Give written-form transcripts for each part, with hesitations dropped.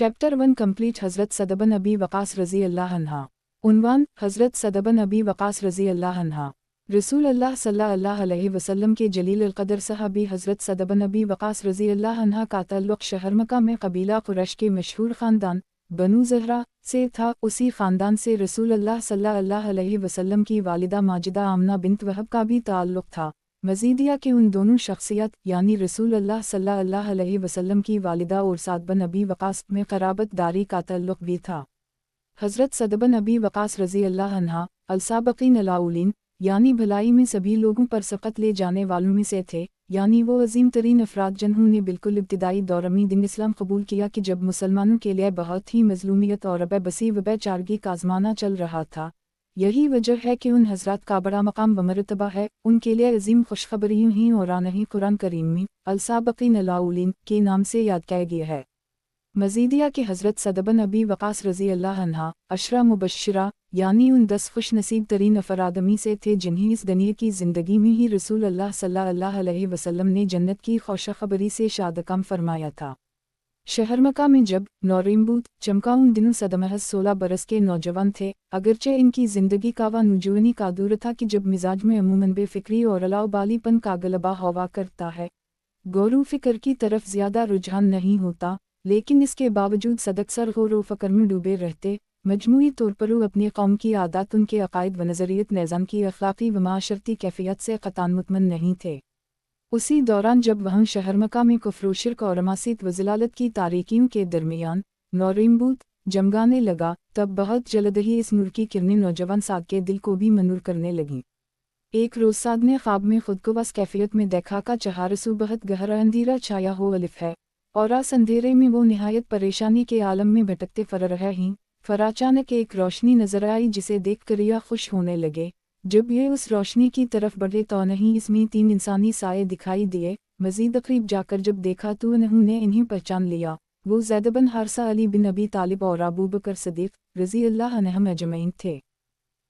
Chapter 1 complete हज़रत सअद बिन अबी वक़ास रज़ी अल्लाह अन्हा। उन्वान हज़रत सअद बिन अबी वक़ास रज़ी अल्लाह अन्हा रसूल अल्लाह सल्लल्लाहु अलैहि वसल्लम के जलील अल-क़दर सहाबी हज़रत सअद बिन अबी वक़ास रज़ी अल्लाह अन्हा का ताल्लुक़ शहर मक्का में कबीला कुरैश के मशहूर ख़ानदान बनु ज़हरा से था। उसी ख़ानदान से रसूल अल्लाह सल्लल्लाहु अलैहि वसल्लम की वालिदा माजिदा आमना बिन्त वहब का भी ताल्लुक़ था। मज़ीदिया के उन दोनों शख्सियत यानी रसूल अल्लाह सल्लल्लाहु अलैहि वसल्लम की वालिदा और सअद बिन अबी वक़ास में क़राबत दारी का ताल्लुक़ भी था। हज़रत सअद बिन अबी वक़ास रज़ी अल्लाह अन्हा अल-साबिक़ीन अल-अव्वलीन यानी भलाई में सभी लोगों पर सबक़त ले जाने वालों में से थे, यानी वो अज़ीम तरीन अफ़राद जिन्होंने बिल्कुल इब्तिदाई दौर में दीन इस्लाम कबूल किया कि जब मुसलमानों के लिए बहुत ही मज़लूमियत और बेबसी व बेचारगी का ज़माना चल रहा था। यही वजह है कि उन हज़रात का बड़ा मकाम व मरतबा है। उनके लिए अज़ीम खुशखबरियों ही और आनही कुरान करीम में अल-साबिक़ीन अल-अव्वलीन के नाम से याद किया गया है। मज़ीदिया के हज़रत सअद बिन अबी वक़ास रज़ी अल्लाह अन्हा अशरा मुबश्शिरा यानी उन 10 खुश नसीब तरीन अफरादमी से थे जिन्हें इस दुनिया की ज़िंदगी में ही रसूल अल्लाह सल्लल्लाहु अलैहि वसल्लम ने जन्नत की खुशखबरी से शादकाम फरमाया था। शहर मक्का में जब नौरीम्बूत चमका उन दिनों सअद महज 16 बरस के नौजवान थे। अगरचे इनकी ज़िंदगी का वह नौजवानी का दौर था कि जब मिजाज में अमूमन बेफिक्री और अलाउबालीपन का गलबा हुआ करता है, गौर फ़िक्र की तरफ ज़्यादा रुझान नहीं होता, लेकिन इसके बावजूद सअद अक्सर गौर व फ़िक्र में डूबे रहते। मजमूई तौर पर वो अपनी कौम की आदत, उनके अक़ाइद व नज़रियत निज़ाम की अखलाक़ी व माशरती कैफ़ियत से क़तआन मुतमन नहीं थे। उसी दौरान जब वहाँ शहर मक्का में कुफ्र व शिर्क और मासियत व ज़लालत की तारीकियों के दरमियान नौरीम्बूत जमगाने लगा, तब बहुत जल्द ही इस नूर की किरणें नौजवान साद के दिल को भी मनूर करने लगीं। एक रोज़ साद ने ख्वाब में खुद को बस कैफियत में देखा का चहारसू बहुत गहरा अंधेरा छाया हो अलिफ है, और आस अंधेरे में वो निहायत परेशानी के आलम में भटकते फर रहे हैं। फर अचानक एक रोशनी नजर आई जिसे देख कर या खुश होने लगे। जब ये उस रोशनी की तरफ बढ़े तो नहीं इसमें 3 इंसानी साए दिखाई दिए। मजीद करीब जाकर जब देखा तो उन्होंने इन्हें पहचान लिया। वो ज़ैद बिन हारिसा, अली बिन अबी तालिब और अबू बकर सिद्दीक़ रज़ी अल्लाह अन्हुम अजमईन थे।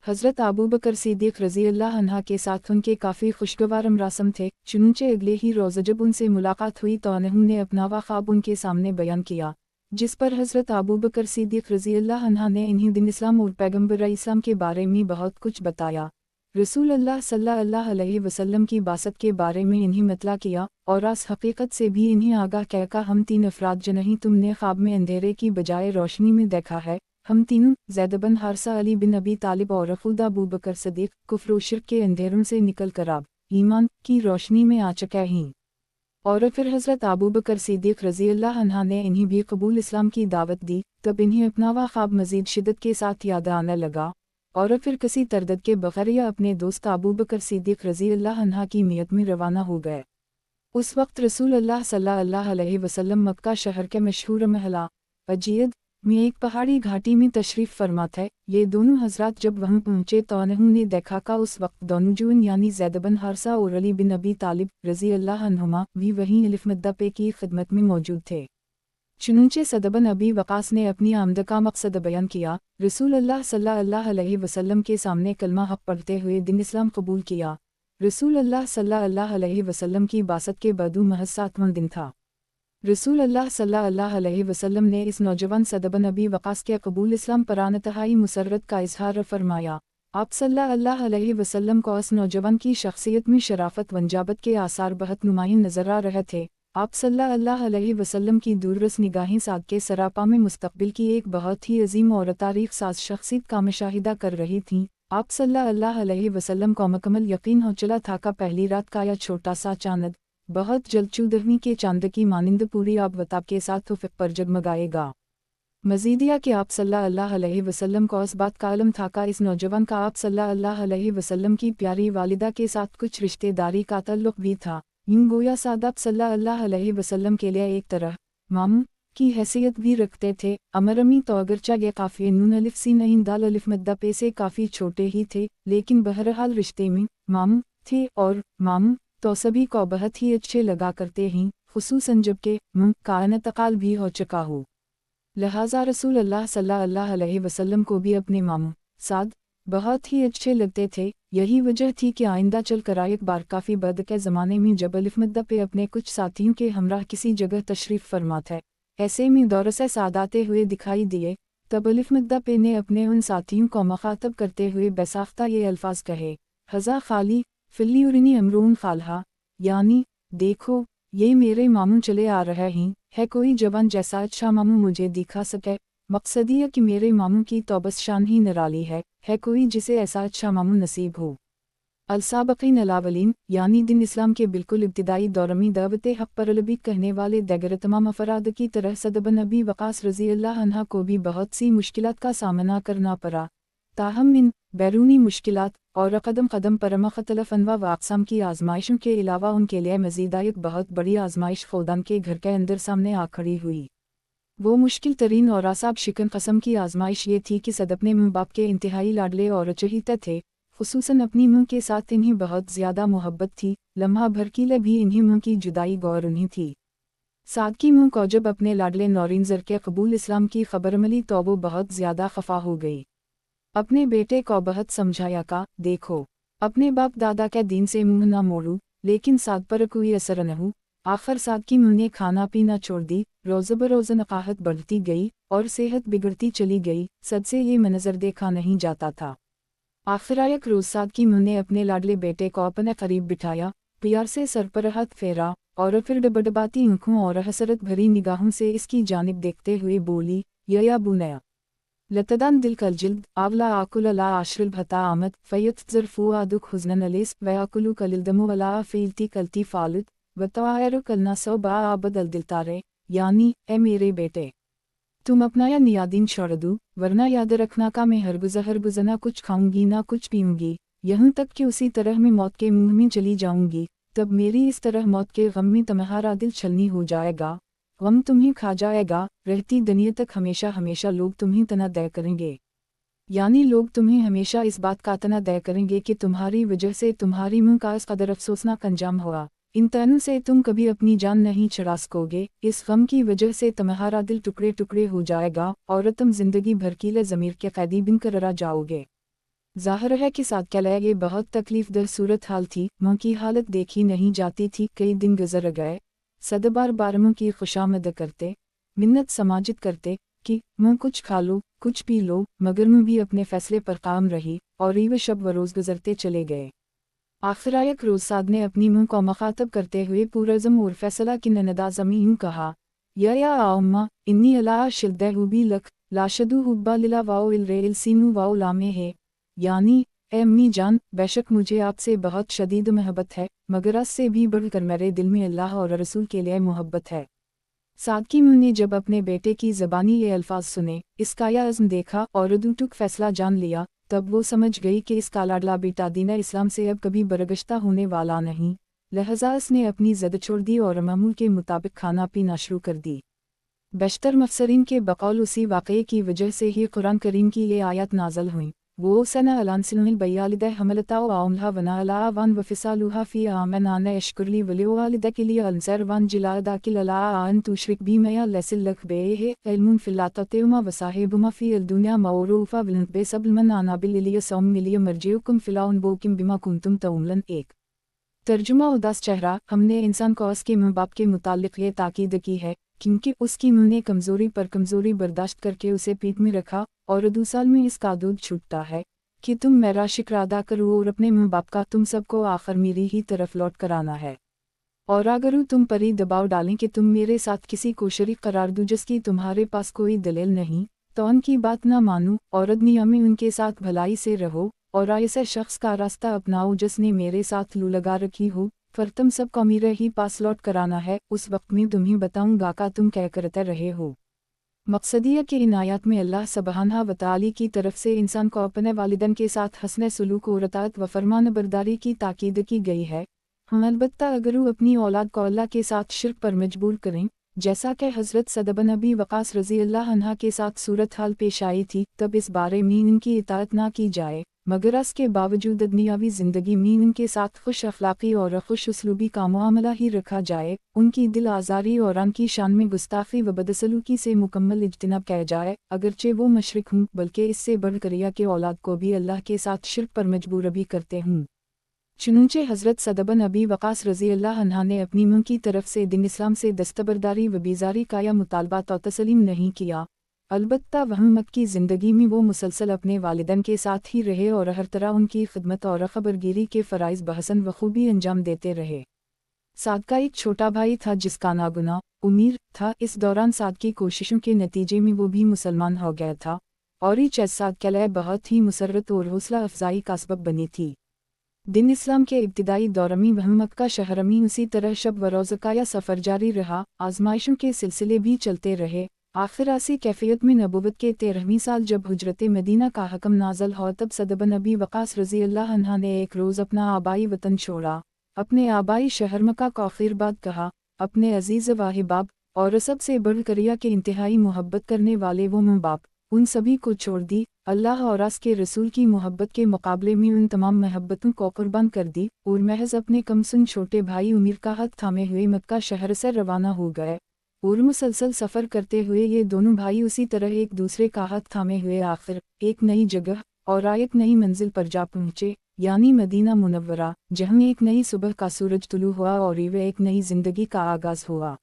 हज़रत अबू बकर सिद्दीक़ रज़ी अल्लाह अन्हा के साथ उनके काफ़ी खुशगवार मरासम थे। चुनचे अगले ही रोज़ जब उनसे मुलाकात हुई तो उन्होंने अपना वह ख्वाब उनके सामने बयान किया, जिस पर हज़रत अबू बकर सिद्दीक़ रज़ी अल्लाह अन्हा ने इन्हें दीन इस्लाम और पैगम्बर इस्लाम के बारे में बहुत कुछ बताया। रसूल अल्लाह सल्लल्लाहु अलैहि वसल्लम की बासत के बारे में इन्हें मतला किया और इस हकीकत से भी इन्हें आगाह कहकर हम 3 अफराद जो नहीं तुमने ख्वाब में अंधेरे की बजाय रोशनी में देखा है, हम तीनों ज़ैद बिन हारिसा, अली बिन अबी तालिब और खुद अबू बकर सिद्दीक़ कुफ्र व शिर्क के अंधेरों से निकल कर अब ईमान की रोशनी में आ चुके हैं। और फिर हज़रत अबू बकर सिद्दीक़ रज़ी अल्लाह अन्हा ने इन्हें भी कबूल इस्लाम की दावत दी। तब इन्हें अपना वह ख्वाब मज़ीद शिद्दत के साथ याद आने लगा और फिर किसी तरदद के बगैर या अपने दोस्त अबू बकर सिद्दीक़ रज़ी अल्लाह अन्हा की मियत में रवाना हो गए। उस वक्त रसूल अल्लाह सल्लल्लाहु अलैहि वसल्लम मक्का शहर के मशहूर महला अजीद में एक पहाड़ी घाटी में तशरीफ़ फरमा थे। ये दोनों हज़रात जब वहाँ पहुँचे तो उन्होंने देखा का उस वक्त दोनों जून यानी ज़ैद बिन हारिसा और अली बिन अबी तालिब रज़ी अल्लाह अन्हुमा भी वहीं अलिफ मद्दा पे की खिदमत में मौजूद थे। चुनूचे सअद बिन अबी वक़ास ने अपनी आमद का मकसद बयान किया। रसूल अल्लाह सल्लल्लाहु अलैहि वसल्लम के सामने कलमा हक़ पढ़ते हुए दीन इस्लाम कबूल किया। रसूल अल्लाह सल्लल्लाहु अलैहि वसल्लम की बासत के बदू महज 7वां दिन था। रसूल अल्लाह सल्लल्लाहु अलैहि वसल्लम ने इस नौजवान सअद बिन अबी वक़ास के कबूल इस्लाम पर इंतहाई मुसर्रत का इजहार फरमाया। आप सल्लल्लाहु अलैहि वसल्लम को इस नौजवान की शख्सियत में शराफत वंजाबत के आसार बहुत नुमायां नजर आ रहे थे। आप सल्लल्लाहु अलैहि वसल्लम की दूररस निगाहें साद के सरापा में मुस्तकबिल की एक बहुत ही अजीम और तारीख साज शख्सियत का मुशाहिदा कर रही थीं। आप सल्लल्लाहु अलैहि वसल्लम को मुकम्मल यकीन हो चला था का पहली रात का यह छोटा सा चांद बहुत जल्द 14वीं के चांद की मानिंद पूरी आबवताब के साथ उफ़क़ पर जगमगाएगा। मज़ीदिया कि आप सल्लल्लाहु अलैहि वसल्लम को इस बात का इल्म था का इस नौजवान का आप सल्लल्लाहु अलैहि वसल्लम की प्यारी वालिदा के साथ कुछ रिश्तेदारी का ताल्लुक़ भी था। यूं गोया साद आप सल्लल्लाहु अलैहि वसल्लम के लिए एक तरह मामू की हैसियत भी रखते थे। अमरमी तो अगरचा ये काफ़ी नून अलिफ सी नहीं दाल अलिफ मद्दा पे से काफ़ी छोटे ही थे, लेकिन बहरहाल रिश्ते में मामू थे और मामू तो सभी को बहुत ही अच्छे लगा करते हैं, खुसूसन जबकि का इंतकाल भी हो चुका हो। लिहाजा रसूल अल्लाह सल्लल्लाहु अलैहि वसल्लम को भी अपने मामू साद बहुत ही अच्छे लगते थे। यही वजह थी कि आइंदा चल कर एक बार काफ़ी बाद के ज़माने में जब अलिफ मद्दा पे अपने कुछ साथियों के हमरा किसी जगह तशरीफ़ फरमा थे, ऐसे में दौर से सादाते हुए दिखाई दिए। तब अलिफ मद्दा पे ने अपने उन साथियों को मुखातब करते हुए बेसाख्ता ये अल्फाज कहे, हज़ा खाली फिल्लियुरनी अमरून खालहा, यानी देखो ये मेरे मामू चले आ रहे हैं, है कोई जवान जैसा अच्छा मामू मुझे दिखा सके। मकसद ये कि मेरे मामू की तो बस शान ही निराली है कोई जिसे ऐसा अच्छा मामू नसीब हो। अलसाबकीन अलावलीन, यानी दिन इस्लाम के बिल्कुल इब्तिदाई दौर में दावत हक़ पर अलबी कहने वाले दगर तमाम अफराद की तरह सदबन नबी वक़ास रज़ी अल्लाह अन्हा को भी बहुत सी मुश्किलात का सामना करना पड़ा। ताहम इन बैरूनी मुश्किलात और कदम कदम पर मुख्तलिफ़ अनवा व अक़साम की आज़माइशों के अलावा उनके लिए मज़ीद एक बहुत बड़ी आज़माइश खुदान के घर के अंदर सामने आ खड़ी हुई। वो मुश्किल तरीन और आसाब शिकन कस्म की आज़माइश ये थी कि सद अपने माँ बाप के इंतहाई लाडले और चहीते थे, खुसूसन अपनी माँ के साथ इन्हें बहुत ज़्यादा मोहब्बत थी, लम्हा भर के लिए भी इन्हीं माँ की जुदाई गौर उन्हीं थी। साद की माँ को जब अपने लाडले नौरीन ज़र के कबूल इस्लाम की खबर मिली तो वो बहुत ज़्यादा खफा हो गई। अपने बेटे को बहुत समझाया का, देखो अपने बाप दादा के दीन से मुँह ना मोड़ू, लेकिन साद पर कोई असर न हो। आखिर साद की माँ ने खाना पीना छोड़ दी, रोज़ बरोज़ नकाहत बढ़ती गई और सेहत बिगड़ती चली गई, सद से ये मंजर देखा नहीं जाता था। आखिर एक रोज़ साद की माँ ने अपने लाडले बेटे को अपने करीब बिठाया, प्यार से सर पर हाथ फेरा और फिर डबडबाती आँखों और हसरत भरी निगाहों से इसकी जानिब देखते हुए बोली, या बुनया लतदान दिल कल जिल्द आवला आकुल अला आश्रिल भता आमद फ़यत ज़रफ़ू आदुक हुज़नन अलिस वयाकुलु कलिल्दमु वला फ़ीलती कलती फ़ालुद वतवायर कलना सौ बा आबद अल दिलतारे, यानी ए मेरे बेटे तुम अपना या नियादीन छोड़ दो, वरना याद रखना का मैं हरगुज़ा ना कुछ खाऊंगी ना कुछ पीऊंगी, यहाँ तक कि उसी तरह मैं मौत के मुँह में चली जाऊंगी। तब मेरी इस तरह मौत के गम में तुम्हारा दिल छलनी हो जाएगा, गम तुम्हें खा जाएगा, रहती दुनिया तक हमेशा हमेशा लोग तुम्हें तना दया करेंगे। यानी लोग तुम्हें हमेशा इस बात का तना दया करेंगे कि तुम्हारी वजह से तुम्हारी मुँह का इस कदर अफसोसनाक अंजाम हुआ। इन तनों से तुम कभी अपनी जान नहीं छुड़ा सकोगे, इस गम की वजह से तुम्हारा दिल टुकड़े टुकड़े हो जाएगा और तुम जिंदगी भर के लिए ज़मीर के कैदी बनकर रह जाओगे। ज़ाहिर है कि साद के लिए ये बहुत तकलीफ दर सूरत हाल थी, माँ की हालत देखी नहीं जाती थी। कई दिन गुजर गए, सद बार बार माँ की खुशामद करते, मिन्नत समाजित करते कि माँ कुछ खा लो कुछ पी लो, मगर माँ भी अपने फ़ैसले पर कायम रही और ये शब व रोज़ गुजरते चले गए। आखिर एक रोज़ साद ने अपनी माँ को मुखातब करते हुए पुरज़म और फैसला की ननदाज़मी यूँ कहा, या अम्मा इन्नी अला शिद्दहुबी लक लाशदु हुब्बा लिला वाओ इल रेल सीनू वाओ लामे है, यानी ए अम्मी जान बेशक मुझे आपसे बहुत शदीद मोहब्बत है, मगर इससे भी बढ़कर मेरे दिल में अल्लाह और रसूल के लिए मोहब्बत है। साद की माँ ने जब अपने बेटे की ज़बानी ये अल्फाज सुने, इसका यह अज़्म देखा और दुटुक फैसला जान लिया, तब वो समझ गई कि इसका लाडला बेटा दीन इस्लाम से अब कभी बरगश्ता होने वाला नहीं। लिहाजा इसने अपनी ज़द छोड़ दी और मामूल के मुताबिक खाना पीना शुरू कर दी। बेशतर मफसरीन के बकौल उसी वाक़ये की वजह से ही कुरान करीम की ये आयत नाज़ल हुई। वो सना अलानसिल बयालिद हमलता आमला वना अला वन वफ़िसालुहा फ़ी आमन आना यशकुरली वलिवालिद के लिए अंसर वन जिला दाकिल अला आन तुशरिक भी मया लसिल लक बे है इल्मुन फ़िल्लातुमा वसाहिबुमा फ़ी अलदुनिया मौरूफ़ा विलन बे सबलमन आना बिलिया सौम मिलिया मर्जियुकुम फ़िलाउन बोकिम बिमा कुंतुम तउमलन। एक तर्जुमा उदास चेहरा, हमने इंसान को उसके माँ बाप के मुतालिक ये ताकीद की है क्योंकि उसकी माँ ने कमज़ोरी पर कमज़ोरी बर्दाश्त करके उसे पीठ में रखा और 2 साल में इसका दूध छूटता है कि तुम मेरा शुक्र अदा करो और अपने माँ बाप का तुम सबको आखिर मेरी ही तरफ लौट कर आना है। और अगर तुम पर ही दबाव डालें कि तुम मेरे साथ किसी को शरीक करार दो जिसकी तुम्हारे पास कोई दलील नहीं, तो उनकी बात ना मानो और दुनिया में उनके साथ भलाई से रहो और ऐसे शख्स का रास्ता अपनाओ जिसने मेरे साथ लू लगा रखी हो, फिर तुम सबको मेरे ही पास लौट कर आना है। उस वक्त में तुम्हें बताऊंगा का तुम क्या करते रहे हो। मकसदिया के इन आयत में अल्लाह सुब्हानहू व तआला की तरफ से इंसान को अपने वालिदैन के साथ हसन सलूक और अताअत व फरमान बरदारी की ताकीद की गई है। अलबत्ता अगर वो अपनी औलाद को अल्लाह के साथ शिर्क पर मजबूर करें, जैसा कि हज़रत सद बिन नबी वक़ास रज़ी अल्लाह अन्हा के साथ सूरत हाल पेश आई थी, तब इस बारे में इनकी इताअत ना की जाए, मगर इसके बावजूद दुनियावी ज़िंदगी में उनके साथ खुश अखलाक़ी और खुश उसलूबी का मामला ही रखा जाए, उनकी दिल आज़ारी और उनकी शान में गुस्ताखी व बदसलूकी से मुकम्मल इज्तिनाब किया जाए, अगरचे वो मुशरिक हूँ, बल्कि इससे बढ़कर या कि औलाद को भी अल्लाह के साथ शिर्क पर मजबूर भी करते हूँ। चुनूंचे हज़रत सद बिन अबी वक़ास रज़ी अल्लाह अन्हा ने अपनी मुँह की तरफ से दीन इस्लाम से दस्तबरदारी व बीज़ारी का या मुतालबा तो तस्लीम नहीं किया, अलबत्ता वह मक्की की ज़िंदगी में वो मुसलसल अपने वालिदैन के साथ ही रहे और हर तरह उनकी खिदमत और खबरगिरी के फ़राइज़ बहसन बखूबी अंजाम देते रहे। साद का एक छोटा भाई था जिसका नागुना उमीर था। इस दौरान साद की कोशिशों के नतीजे में वो भी मुसलमान हो गया था और ये चीज़ साद के लिए बहुत ही मुसर्रत और हौसला अफजाई का सबब बनी थी। दिन इस्लाम के इब्तिदाई दौर में वह मक्का शहर में उसी तरह शब व रोज़ का या सफ़र जारी रहा, आजमाइशों के सिलसिले भी चलते रहे। आखिर ऐसी कैफियत में नबूवत के 13वीं साल जब हुजरत मदीना का हकम नाज़ल हो तब सद बिन अबी वक़ास रज़ी अल्लाह अन्हा ने एक रोज़ अपना आबाई वतन छोड़ा, अपने आबाई शहर मक्का को आखिरबाद कहा, अपने अजीज़ वाहिबाब और सबसे बढ़कर या के इंतहाई मोहब्बत करने वाले वो माँ बाप, उन सभी को छोड़ दी। अल्लाह और उसके रसूल की मोहब्बत के मुकाबले में उन तमाम महब्बतों को कुर्बान कर दी और महज अपने कमसुन छोटे भाई उमीर का हाथ थामे हुए मक्का शहर से रवाना हो गए और मुसलसल सफ़र करते हुए ये दोनों भाई उसी तरह एक दूसरे का हाथ थामे हुए आखिर एक नई जगह और एक नई मंजिल पर जा पहुँचे, यानी मदीना मुनव्वरा, जहाँ एक नई सुबह का सूरज तुलू हुआ और वह एक नई ज़िंदगी का आगाज़ हुआ।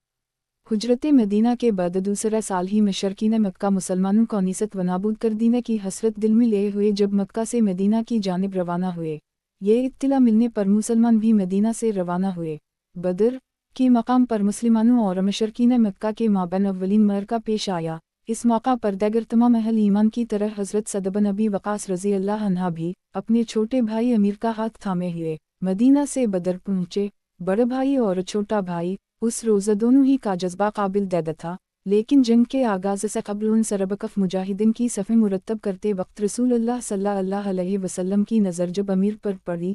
हुजरत मदीना के बाद दूसरा साल ही मशरकीन मक्का मुसलमानों को नीसत व नाबूद कर देने की हसरत दिल में लिए हुए जब मक्का से मदीना की जानिब रवाना हुए। ये इत्तला मिलने पर मुसलमान भी मदीना से रवाना हुए। बदर के मकाम पर मुसलमानों और मशरकीन मक्का के माबैन अव्वलीन मअरका पेश आया। इस मौका पर दीगर तमाम अहल ईमान की तरह हज़रत सद बिन अबी वक़ास रज़ी अल्लाह अन्हा भी अपने छोटे भाई अमीर का हाथ थामे हुए मदीना से बदर पहुँचे। बड़े भाई और छोटा भाई उस रोज़ दोनों ही का जज्बा काबिल दैद था, लेकिन जंग के आगाज़ से कबल उन सरबकफ मुजाहिदीन की सफ़ें मुरतब करते वक्त रसूलुल्लाह सल्लल्लाहु अलैहि वसल्लम की नज़र जब अमीर पर पड़ी,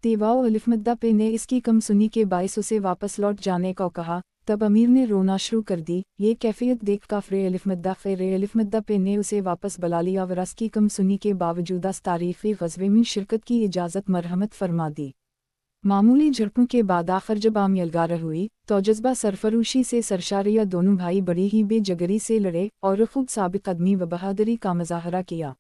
तेवाओ अलिफ़मद्दा पे ने इसकी कम सुनी के बायस उसे वापस लौट जाने को कहा। तब अमीर ने रोना शुरू कर दी। ये कैफियत देख काफ़िर अलिफ़मद्दा पे ने उसे वापस बुला लिया और उसकी कम सुनी के बावजूद इस तारीख़ी ग़ज़वे में शिरकत की इजाज़त मरहमत फरमा दी। मामूली झड़पों के बाद आखिर जब आम यलगार हुई तो जज्बा सरफरोशी से सरशारिया दोनों भाई बड़ी ही बेजगरी से लड़े और खूब साबित कदमी व बहादुरी का मुजाहरा किया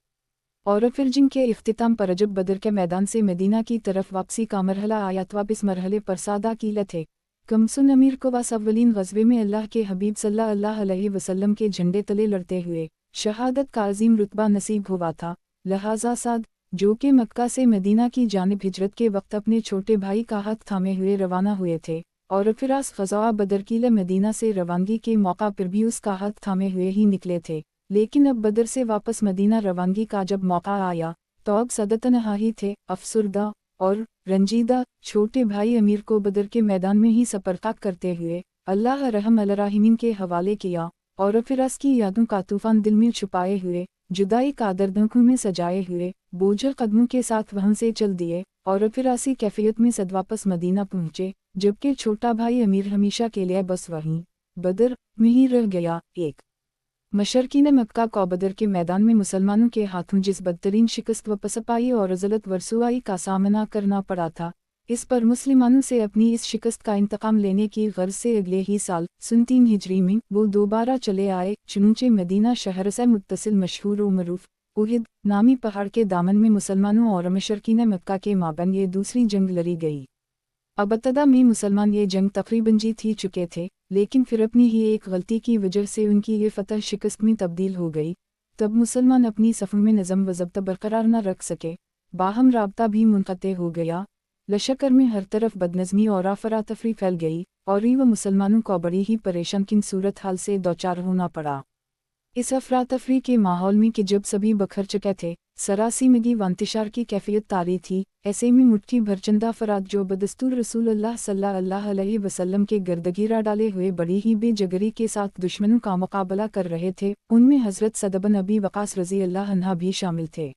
और फिर जंग के इख्तिताम पर जब बदर के मैदान से मदीना की तरफ वापसी का मरहला आया तो आप इस मरहले पर सादा कीले थे। कमसुन अमीर को वास अव्वलीन ग़ज़वे में अल्लाह के हबीब सल्लल्लाहु अलैहि वसल्लम के झंडे तले लड़ते हुए शहादत का अजीम रुतबा नसीब हुआ था। लिहाजा साद जो कि मक्का से मदीना की जानिब हिजरत के वक्त अपने छोटे भाई का हाथ थामे हुए रवाना हुए थे और फिर आस ग़ज़वा बदर की मदीना से रवानगी के मौका पर भी उसका हाथ थामे हुए ही निकले थे। लेकिन अब बदर से वापस मदीना रवानगी का जब मौका आया तो अब सदतनहा ही थे। अफसुर्दा और रंजीदा छोटे भाई अमीर को बदर के मैदान में ही सपरकात करते हुए अल्लाह रहम अलराहिमीन के हवाले किया और फिर उसकी यादों का तूफ़ान दिल में छुपाए हुए जुदाई का दर्द आँखों में सजाए हुए बोझल कदमों के साथ वहाँ से चल दिए और फिर ऐसी कैफियत में सद वापस मदीना पहुँचे, जबकि छोटा भाई अमीर हमेशा के लिए बस वहीं बदर में ही रह गया। एक मशरकीन मक्का को बदर के मैदान में मुसलमानों के हाथों जिस बदतरीन शिकस्त व पसपाई और ज़लत वरसुआई का सामना करना पड़ा था, इस पर मुसलमानों से अपनी इस शिकस्त का इंतकाम लेने की गर्ज से अगले ही साल 3 हिजरी में वो दोबारा चले आए। चुनूंचे मदीना शहर से मुत्तसिल मशहूर व मरूफ उहिद नामी पहाड़ के दामन में मुसलमानों और मशरकीन मक्का के माबैन ये दूसरी जंग लड़ी गई। अब इब्तदा में मुसलमान ये जंग तकरीबन जीत ही चुके थे, लेकिन फिर अपनी ही एक गलती की वजह से उनकी ये फतह शिकस्त में तब्दील हो गई। तब मुसलमान अपनी सफ़ों में नज़म व ज़ब्त बरकरार न रख सके, बाहम राबता भी मुनक़ते हो गया। लश्कर में हर तरफ बदनज़मी और अफरा-तफरी फैल गई और वह मुसलमानों को बड़ी ही परेशान किन सूरत हाल से दोचार होना पड़ा। इस अफरा-तफरी के माहौल में कि जब सभी बखर चुके थे, सरासी मगी व इंतशार की कैफियत तारी थी, ऐसे में मुट्ठी भर चंद अफराद जो बदस्तूर रसूलुल्लाह सल्लल्लाहु अलैहि वसल्लम के गर्दगीरा डाले हुए बड़ी ही बेजगरी के साथ दुश्मनों का मुकाबला कर रहे थे, उनमें हज़रत सद बिन अबी वक़ास रज़ी अल्लाह अन्हा भी शामिल थे।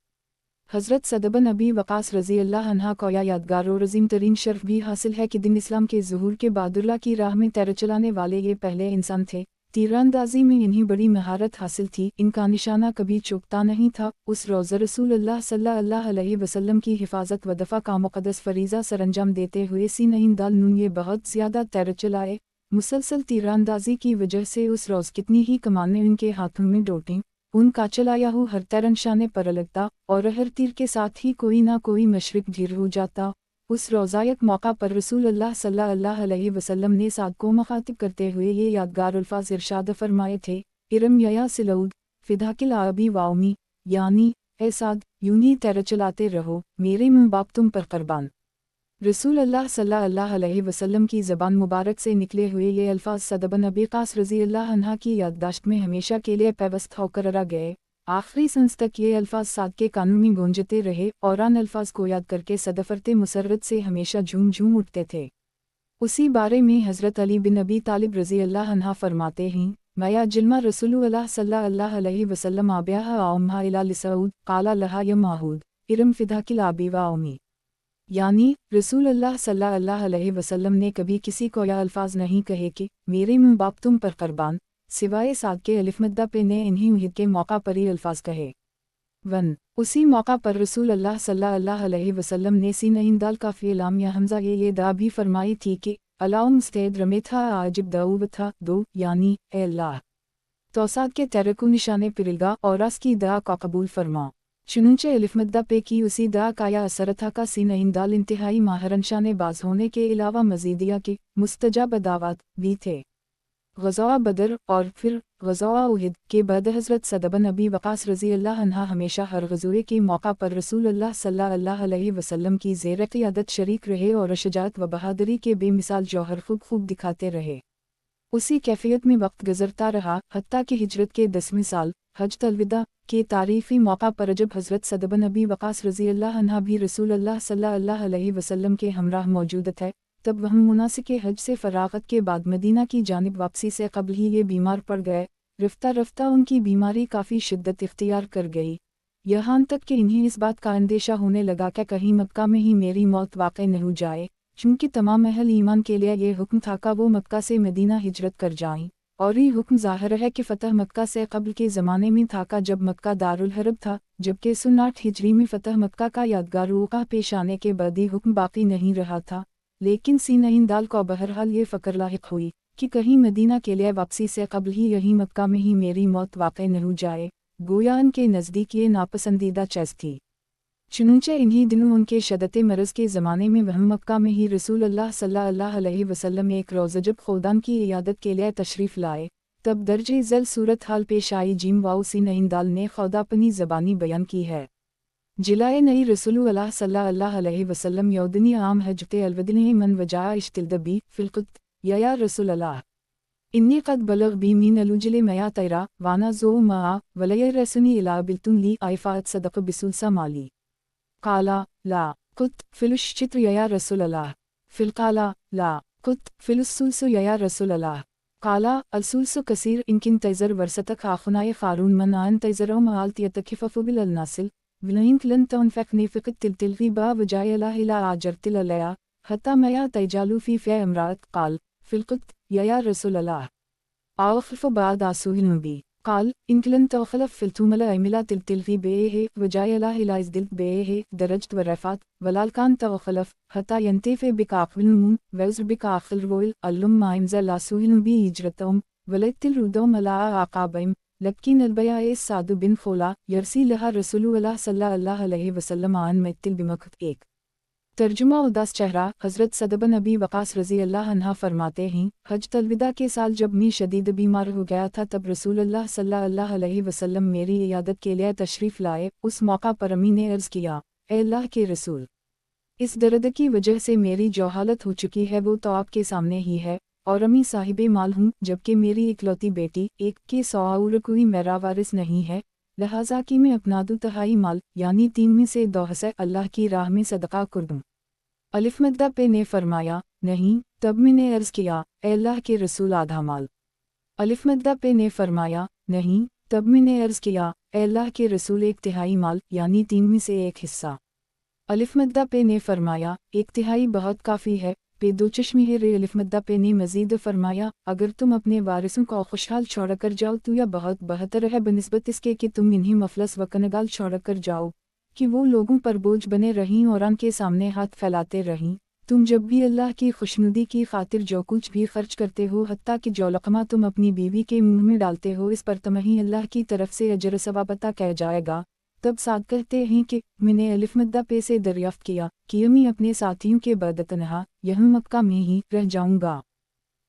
हज़रत सद बिन अबी वक़ास रज़ी अल्लाह अन्हा को यह यादगार और अज़ीम तरीन शर्फ भी हासिल है कि दिन इस्लाम के ज़ुहूर के बाद अल्लाह की राह में तैर चलाने वाले ये पहले इंसान थे। तीरंदाजी में इन्हीं बड़ी महारत हासिल थी, इनका निशाना कभी चूकता नहीं था। उस रोज़ रसूलुल्लाह सल्लल्लाहु अलैहि वसल्लम की हिफाजत व दफ़ा का मुक़द्दस फरीज़ा सरअंजाम देते हुए सीनईन दाल नून ये बहुत ज़्यादा तैर चलाए। मुसलसल तीरंदाजी की वजह से उस रोज़ कितनी ही कमानें उनके हाथों में डोटीं, उनका चलाया हुआ हर तीर निशाने पर लगता और हर तीर के साथ ही कोई ना कोई मशरिक ढेर हो जाता उस रोज़ायक मौका पर रसूल अल्लाह सल्लल्लाहु अलैहि वसल्लम ने साद को मुखातिब करते हुए ये यादगार अल्फाज इरशाद फरमाए थे, इरम या सिलऊद फिदाकिल आबी वाउमी, यानी ए साद यूं ही तैर चलाते रहो, मेरे मुँह बाप तुम पर कुर्बान। रसूल अल्लाह सल्लल्लाहु अलैहि वसल्लम की ज़बान मुबारक से निकले हुए ये अल्फाज सद बिन अबी वक़ास रज़ी अल्लाह अन्हा की याददाश्त में हमेशा के लिए पैवस्त होकर रह गए। आखिरी सांस तक ये अल्फाज साद के कानों में गूंजते रहे और आन अल्फाज को याद करके सदफरते मुसर्रत से हमेशा झूम झूम उठते थे। उसी बारे में हज़रत अली बिन अबी तालिब रज़ी अल्लाह अन्हा फरमाते हैं, मया जिल्मा रसूलुल्लाह सल्लल्लाहु अलैहि वसल्लम आबियाहा आउम्हा इला लिसऊद काला लहा यमाहूद इरम फिदाकिल आबी व उम्मी, यानी रसूल अल्लाह सल्लल्लाहु अलैहि वसल्लम ने कभी किसी को यह अल्फाज नहीं कहे कि मेरे मुँह बाप तुम पर कुर्बान, सिवाय साद के अलिफ मद्दा पे ने इन्हीं उहिद के मौका पर ही अल्फाज कहे। उसी मौका पर रसूल अल्लाह सल्लल्लाहु अलैहि वसल्लम ने सीन दाल का फ़िलाम या हमज़ा ये दा भी फरमाई थी कि अलाउम मुस्तैद रमेथा आजिब दाऊब था दो, यानी ए अल्लाह तौसाद के तरकु निशाने पिरगा और अस की दुआ का कबूल फरमा। चुनूंचे अलिफ मद्दा पे की उसी दुआ का या असर था का सीन दाल इंतहाई माहरनशाने बाज होने के अलावा मज़ीदिया के मुस्तजाब दावात भी थे। ग़ज़वा बदर और फिर ग़ज़वा उहिद के बाद हज़रत सद बिन अबी वक़ास रज़ी अल्लाह अन्हा हमेशा हर ग़ज़वे के मौका पर रसूल अल्लाह सल्लल्लाहु अलैहि वसल्लम की ज़ेर क़ियादत शरीक रहे और शजाअत व बहादुरी के बेमिसाल जौहर खूब दिखाते रहे। उसी कैफियत में वक्त गुज़रता रहा, हत्ता कि हिजरत के 10वें साल हज अलविदा के तारीफ़ी मौका पर जब हज़रत सद बिन अबी वक़ास रज़ी अल्लाह अन्हा भी रसूल अल्लाह सल्लल्लाहु अलैहि वसल्लम के हमराह मौजूद थे, तब वह मुनासिक हज से फ़राग़त के बाद मदीना की जानिब वापसी से कबल ही ये बीमार पड़ गए। रफ्ता रफ्ता उनकी बीमारी काफ़ी शिद्दत इख्तियार कर गई, यहाँ तक कि इन्हें इस बात का अंदेशा होने लगा कि कहीं मक्का में ही मेरी मौत वाक़ई न हो जाए, चूँकि तमाम अहल ईमान के लिए ये हुक्म था कि वो मक्का से मदीना हिजरत कर जाएं, और ये हुक्म ज़ाहिर है कि फ़तह मक्का से कबल के ज़माने में था का जब मक्का दारुल हरब था, जबकि 59 हिजरी में फ़तह मक्का का यादगार वाक़ा पेश आने के बाद ये हुक्म बाकी नहीं रहा था। लेकिन सीन दाल को बहरहाल ये फ़क्र लाहिक हुई कि कहीं मदीना के लिए वापसी से कबल ही यही मक्का में ही मेरी मौत वाक़ई न हो जाए, गोया उनके नज़दीक ये नापसंदीदा चीज़ थी। चुनूंचे इन्हीं दिनों उनके शदते मरज़ के ज़माने में वह मक्का में ही रसूल अल्लाह सल्लल्लाहु अलैहि वसल्लम एक रोज़ जब खुदान की इयादत के लिए तशरीफ़ लाए, तब दर्जे ज़ल सूरत हाल पेश आई जिम वाउ सीन दाल ने खुदा अपनी ज़बानी बयान की है। जिलाए नई रसूलुल्लाह सल्लल्लाहु अलैहि वसल्लम यौदनी आम हजते अलवदनी मन वजा इश्तिलदबी फ़िलक़त या रसूल अल्लाह इन्नी क़द बलग बी मीन अलुजले मया तैरा वाना ज़ो मा वलय रसनी इला बिल्तुन ली आइफ़ात सदक़ बिसुलसा माली काला ला कुत फिलुश चित्र या रसूल अल्लाह फ़िलकाला ला कुत फिलुस्सुलसु या रसूल अल्लाह काला अलसुलसु कसीर इनकिन तैज़र वर्सतक आख़ुनाए ख़ारून मन आन तैज़रों माल तियतकिफ़फ़ु बिल अलनासिल विलइन लन तनफ़क़नी फ़िक़त तिलतिलगी बा वजाय ला हिला आजरतिल अलया हत्ता मया तैजालू फ़ी फ़े अमरात काल फ़िलक़त या रसूल अल्लाह आख़फ़ बाद आसूहिल नबी काल इनकलन तौखलफ फ़िलतुमल अमिला तिलतिलगी बे है वजाय ला हिला इस दिल बे है दरजत व रफ़ात वलालकान तौखलफ हत्ता यंतेफ़े बिकाक़िल नून वज़र बिकाक़िल रोइल अल्लुम माइमज़ा लासूहिल नबी हिजरतम वलतिल रुदोम अला आक़ाबइम लक्कीन अलबया इस सादु बिन खोला यरसी लहा रसूलुल्लाह सल्लल्लाहु अलैहि वसल्लम आन मत्तिल बिमक़त एक तर्जुमा उदास चेहरा हज़रत सद बिन अबी वक़ास रज़ी अल्लाह अन्हा फरमाते हैं, हज अलविदा के साल जब मैं शदीद बीमार हो गया था तब रसूलुल्लाह सल्लल्लाहु अलैहि वसल्लम मेरी इयादत के लिए तशरीफ़ लाए। उस मौका पर अम्मी ने अर्ज़ किया, ए अल्लाह के रसूल, इस दर्द की वजह से मेरी जो हालत हो चुकी है वो तो आपके सामने ही है, और अम्मी साहिबे माल हूँ जबकि मेरी इकलौती बेटी एक के सौर कोई मेरा वारिस नहीं है, लिहाजा कि मैं अपना दो तिहाई माल यानी 3 में से 2 हिस्से अल्लाह की राह में सदका कर दूँ। अलिफ मद्दा पे ने फरमाया, नहीं। तब मैंने अर्ज़ किया, ए अल्लाह के रसूल आधा माल। अलिफ मद्दा पे ने फरमाया, नहीं। तब मैंने अर्ज़ किया, ए अल्लाह के रसूल 1/3 माल यानी 3 में से 1 हिस्सा। अलिफ मद्दा पे ने फरमाया, 1/3 बहुत काफ़ी है। पे दो चश्मी है रे। अलिफ मद्दा पे ने मज़ीद फरमाया, अगर तुम अपने वारिसों को खुशहाल छोड़ कर जाओ तो यह बहुत बेहतर है बनिस्बत इसके कि तुम इन्हीं मफलस व कनगाल छोड़ कर जाओ कि वो लोगों पर बोझ बने रहीं और उनके सामने हाथ फैलाते रहीं। तुम जब भी अल्लाह की खुशनुदी की खातिर जो कुछ भी खर्च करते हो, हत्ता कि जो लक़मा तुम अपनी बीवी के मुंह में डालते हो, इस पर तुम्हें अल्लाह की तरफ से अजर सवाब अता किया जाएगा। तब साद कहते हैं कि मैंने अलिफ मद्दा पे से दरियाफ्त किया कि मैं अपने साथियों के बाद तनहा यहाँ मक्का में ही रह जाऊंगा।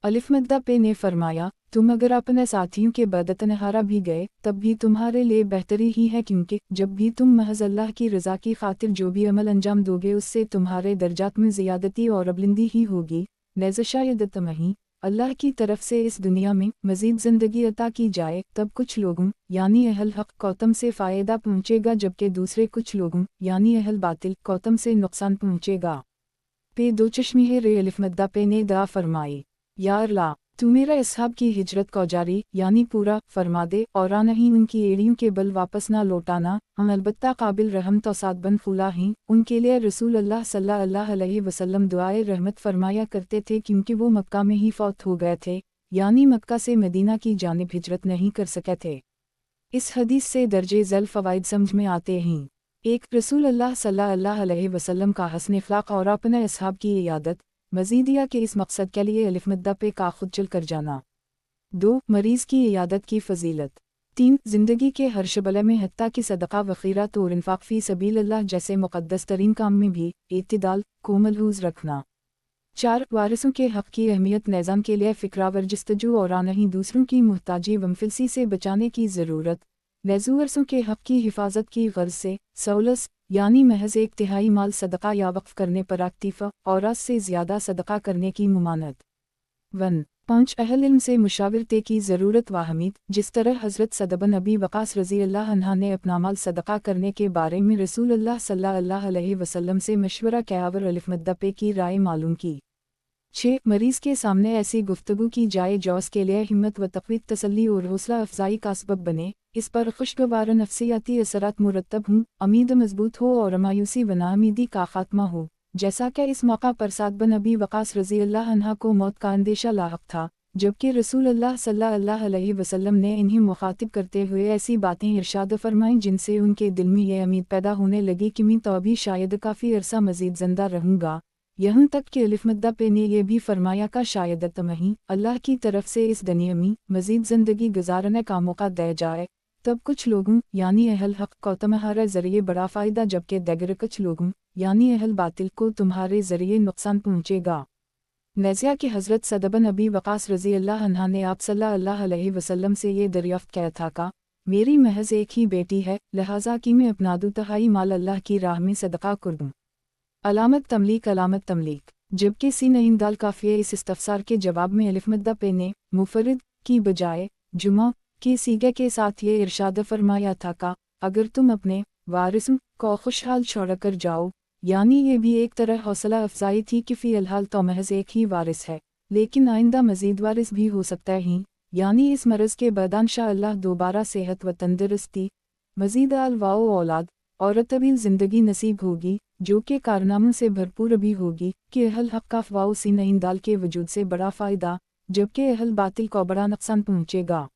अलिफ मद्दा पे ने फरमाया, तुम अगर अपने साथियों के बाद तनहारा भी गए तब भी तुम्हारे लिए बेहतरी ही है, क्योंकि जब भी तुम महज अल्लाह की रज़ा की खातिर जो भी अमल अंजाम दोगे उससे तुम्हारे दर्जात में ज़ियादती और बुलंदी ही होगी। नेज़ शायद तमही अल्लाह की तरफ से इस दुनिया में मज़ीद ज़िंदगी अता की जाए तब कुछ लोगों यानी अहल हक़ कौतम से फ़ायदा पहुँचेगा, जबकि दूसरे कुछ लोगों यानी अहल बातिल कौतम से नुकसान पहुँचेगा। पे दो चश्मी है रे अलिफ मद्दा पे ने दुआ फरमाई, या अल्लाह तू मेरा असहाब की हिजरत को जारी यानी पूरा फरमा दे और नहीं उनकी एड़ियों के बल वापस ना लौटाना। हम अलबत्ता काबिल रहम तो साद बन फूला हैं। उनके लिए रसूल अल्लाह सल्लल्लाहु अलैहि वसल्लम दुआए रहमत फरमाया करते थे, क्योंकि वो मक्का में ही फौत हो गए थे, यानी मक्का से मदीना की जानिब हिजरत नहीं कर सके थे। इस हदीस से दर्जे ज़ल फ़वाइद समझ में आते हैं। एक, रसूल अल्लाह सल्लल्लाहु अलैहि वसल्लम का हसन अखलाक और अपने असहाब की इयादत। मज़ीदिया के इस मकसद के लिए अलिफ मद्दा पे का खुद चल कर जाना। 2, मरीज़ की इयादत की फ़जीलत। 3, ज़िंदगी के हर शबले में हत्ता की सदका व खैरात और इन्फ़ाक़ फ़ी सबील अल्लाह जैसे मुक़द्दस तरीन काम में भी इत्तिदाल को मलहूज़ रखना। 4, वारिसों के हक़ की अहमियत निज़ाम के लिए फ़िक्रावर जस्तजू और नहीं दूसरों की मुहताजी व मुफलिसी से बचाने की ज़रूरत। वरसों के हक़ की हिफाजत की गर्ज़ से सौलस यानी महज 1/3 माल सदका या वक्फ करने पर अक्तिफ़ा और अस से ज़्यादा सदका करने की मुमानत। 5, अहल इल्म से मुशावरते की ज़रूरत वाहमीद। जिस तरह हज़रत सद बिन अबी वक़ास रज़ी अल्लाह अन्हा ने अपना माल सदका करने के बारे में रसूल अल्लाह सल्लल्लाहु अलैहि वसल्लम से मशवरा किया और अलिफ मद्दा पे की राय मालूम की। 6, मरीज़ के सामने ऐसी गुफ्तगू की जाए जो उसके लिए हिम्मत व तक़वीत तसल्ली और हौसला अफजाई का सबब बने। इस पर खुशगवार नफ्सियाती असरात मुरतब हों, उम्मीद मजबूत हो और मायूसी व नाउमीदी का खात्मा हो। जैसा कि इस मौका पर साद बिन अबी वक़ास रज़ी अल्लाह अन्हा को मौत का अंदेशा लाहक था, जबकि रसूल अल्लाह सल्लल्लाहु अलैहि वसल्लम ने इन्हें मुखातिब करते हुए ऐसी बातें इरशाद फरमाईं जिनसे उनके दिल में यह उम्मीद पैदा होने लगी कि मैं तो अभी शायद काफ़ी अरसा मज़ीद ज़िंदा रहूँगा। यहाँ तक कि अलिफ मद्दा पे ने यह भी फरमाया का शायद तमही अल्लाह की तरफ से इस दुनिया में मज़ीद ज़िंदगी गुजारने का मौका दिया जाए तब कुछ लोगों यानी अहल हक़ को तुम्हारे ज़रिए बड़ा फ़ायदा, जबकि दगर कुछ लोगों यानी अहल बातिल को तुम्हारे ज़रिए नुकसान पहुँचेगा। नज़िया कि हज़रत सद बिन अबी वक़ास रज़ी अल्लाह अन्हा ने आप सल्लल्लाहु अलैहि वसल्लम से ये दरियाफ़्त किया था का मेरी महज एक ही बेटी है, लिहाजा कि मैं अपना 2/3 माल अल्लाह की राह में सदका कर दूँ। अलामत तमलीक। जबकि सीन इंदाल काफ़िया इस इस्तफसार के जवाब में अलिफ मद्दा पे ने मुफरद की बजाय जुमा के सीगे के साथ ये इरशाद फरमाया था का अगर तुम अपने वारिसों को खुशहाल छोड़ कर जाओ, यानी ये भी एक तरह हौसला अफजाई थी कि फ़िलहाल तो महज एक ही वारिस है, लेकिन आइंदा मज़ीद वारिस भी हो सकता है, यानी इस मरज़ के बाद इंशाअल्लाह दोबारा सेहत व तंदुरुस्ती मज़ीद अलवाओ औलाद और तवील ज़िंदगी नसीब होगी, जो कि कारनामों से भरपूर भी होगी कि अहल हक़ का फ़वाओ सीन इंदाल के वजूद से बड़ा फ़ायदा, जबकि अहल बातिल को बड़ा नुकसान पहुँचेगा।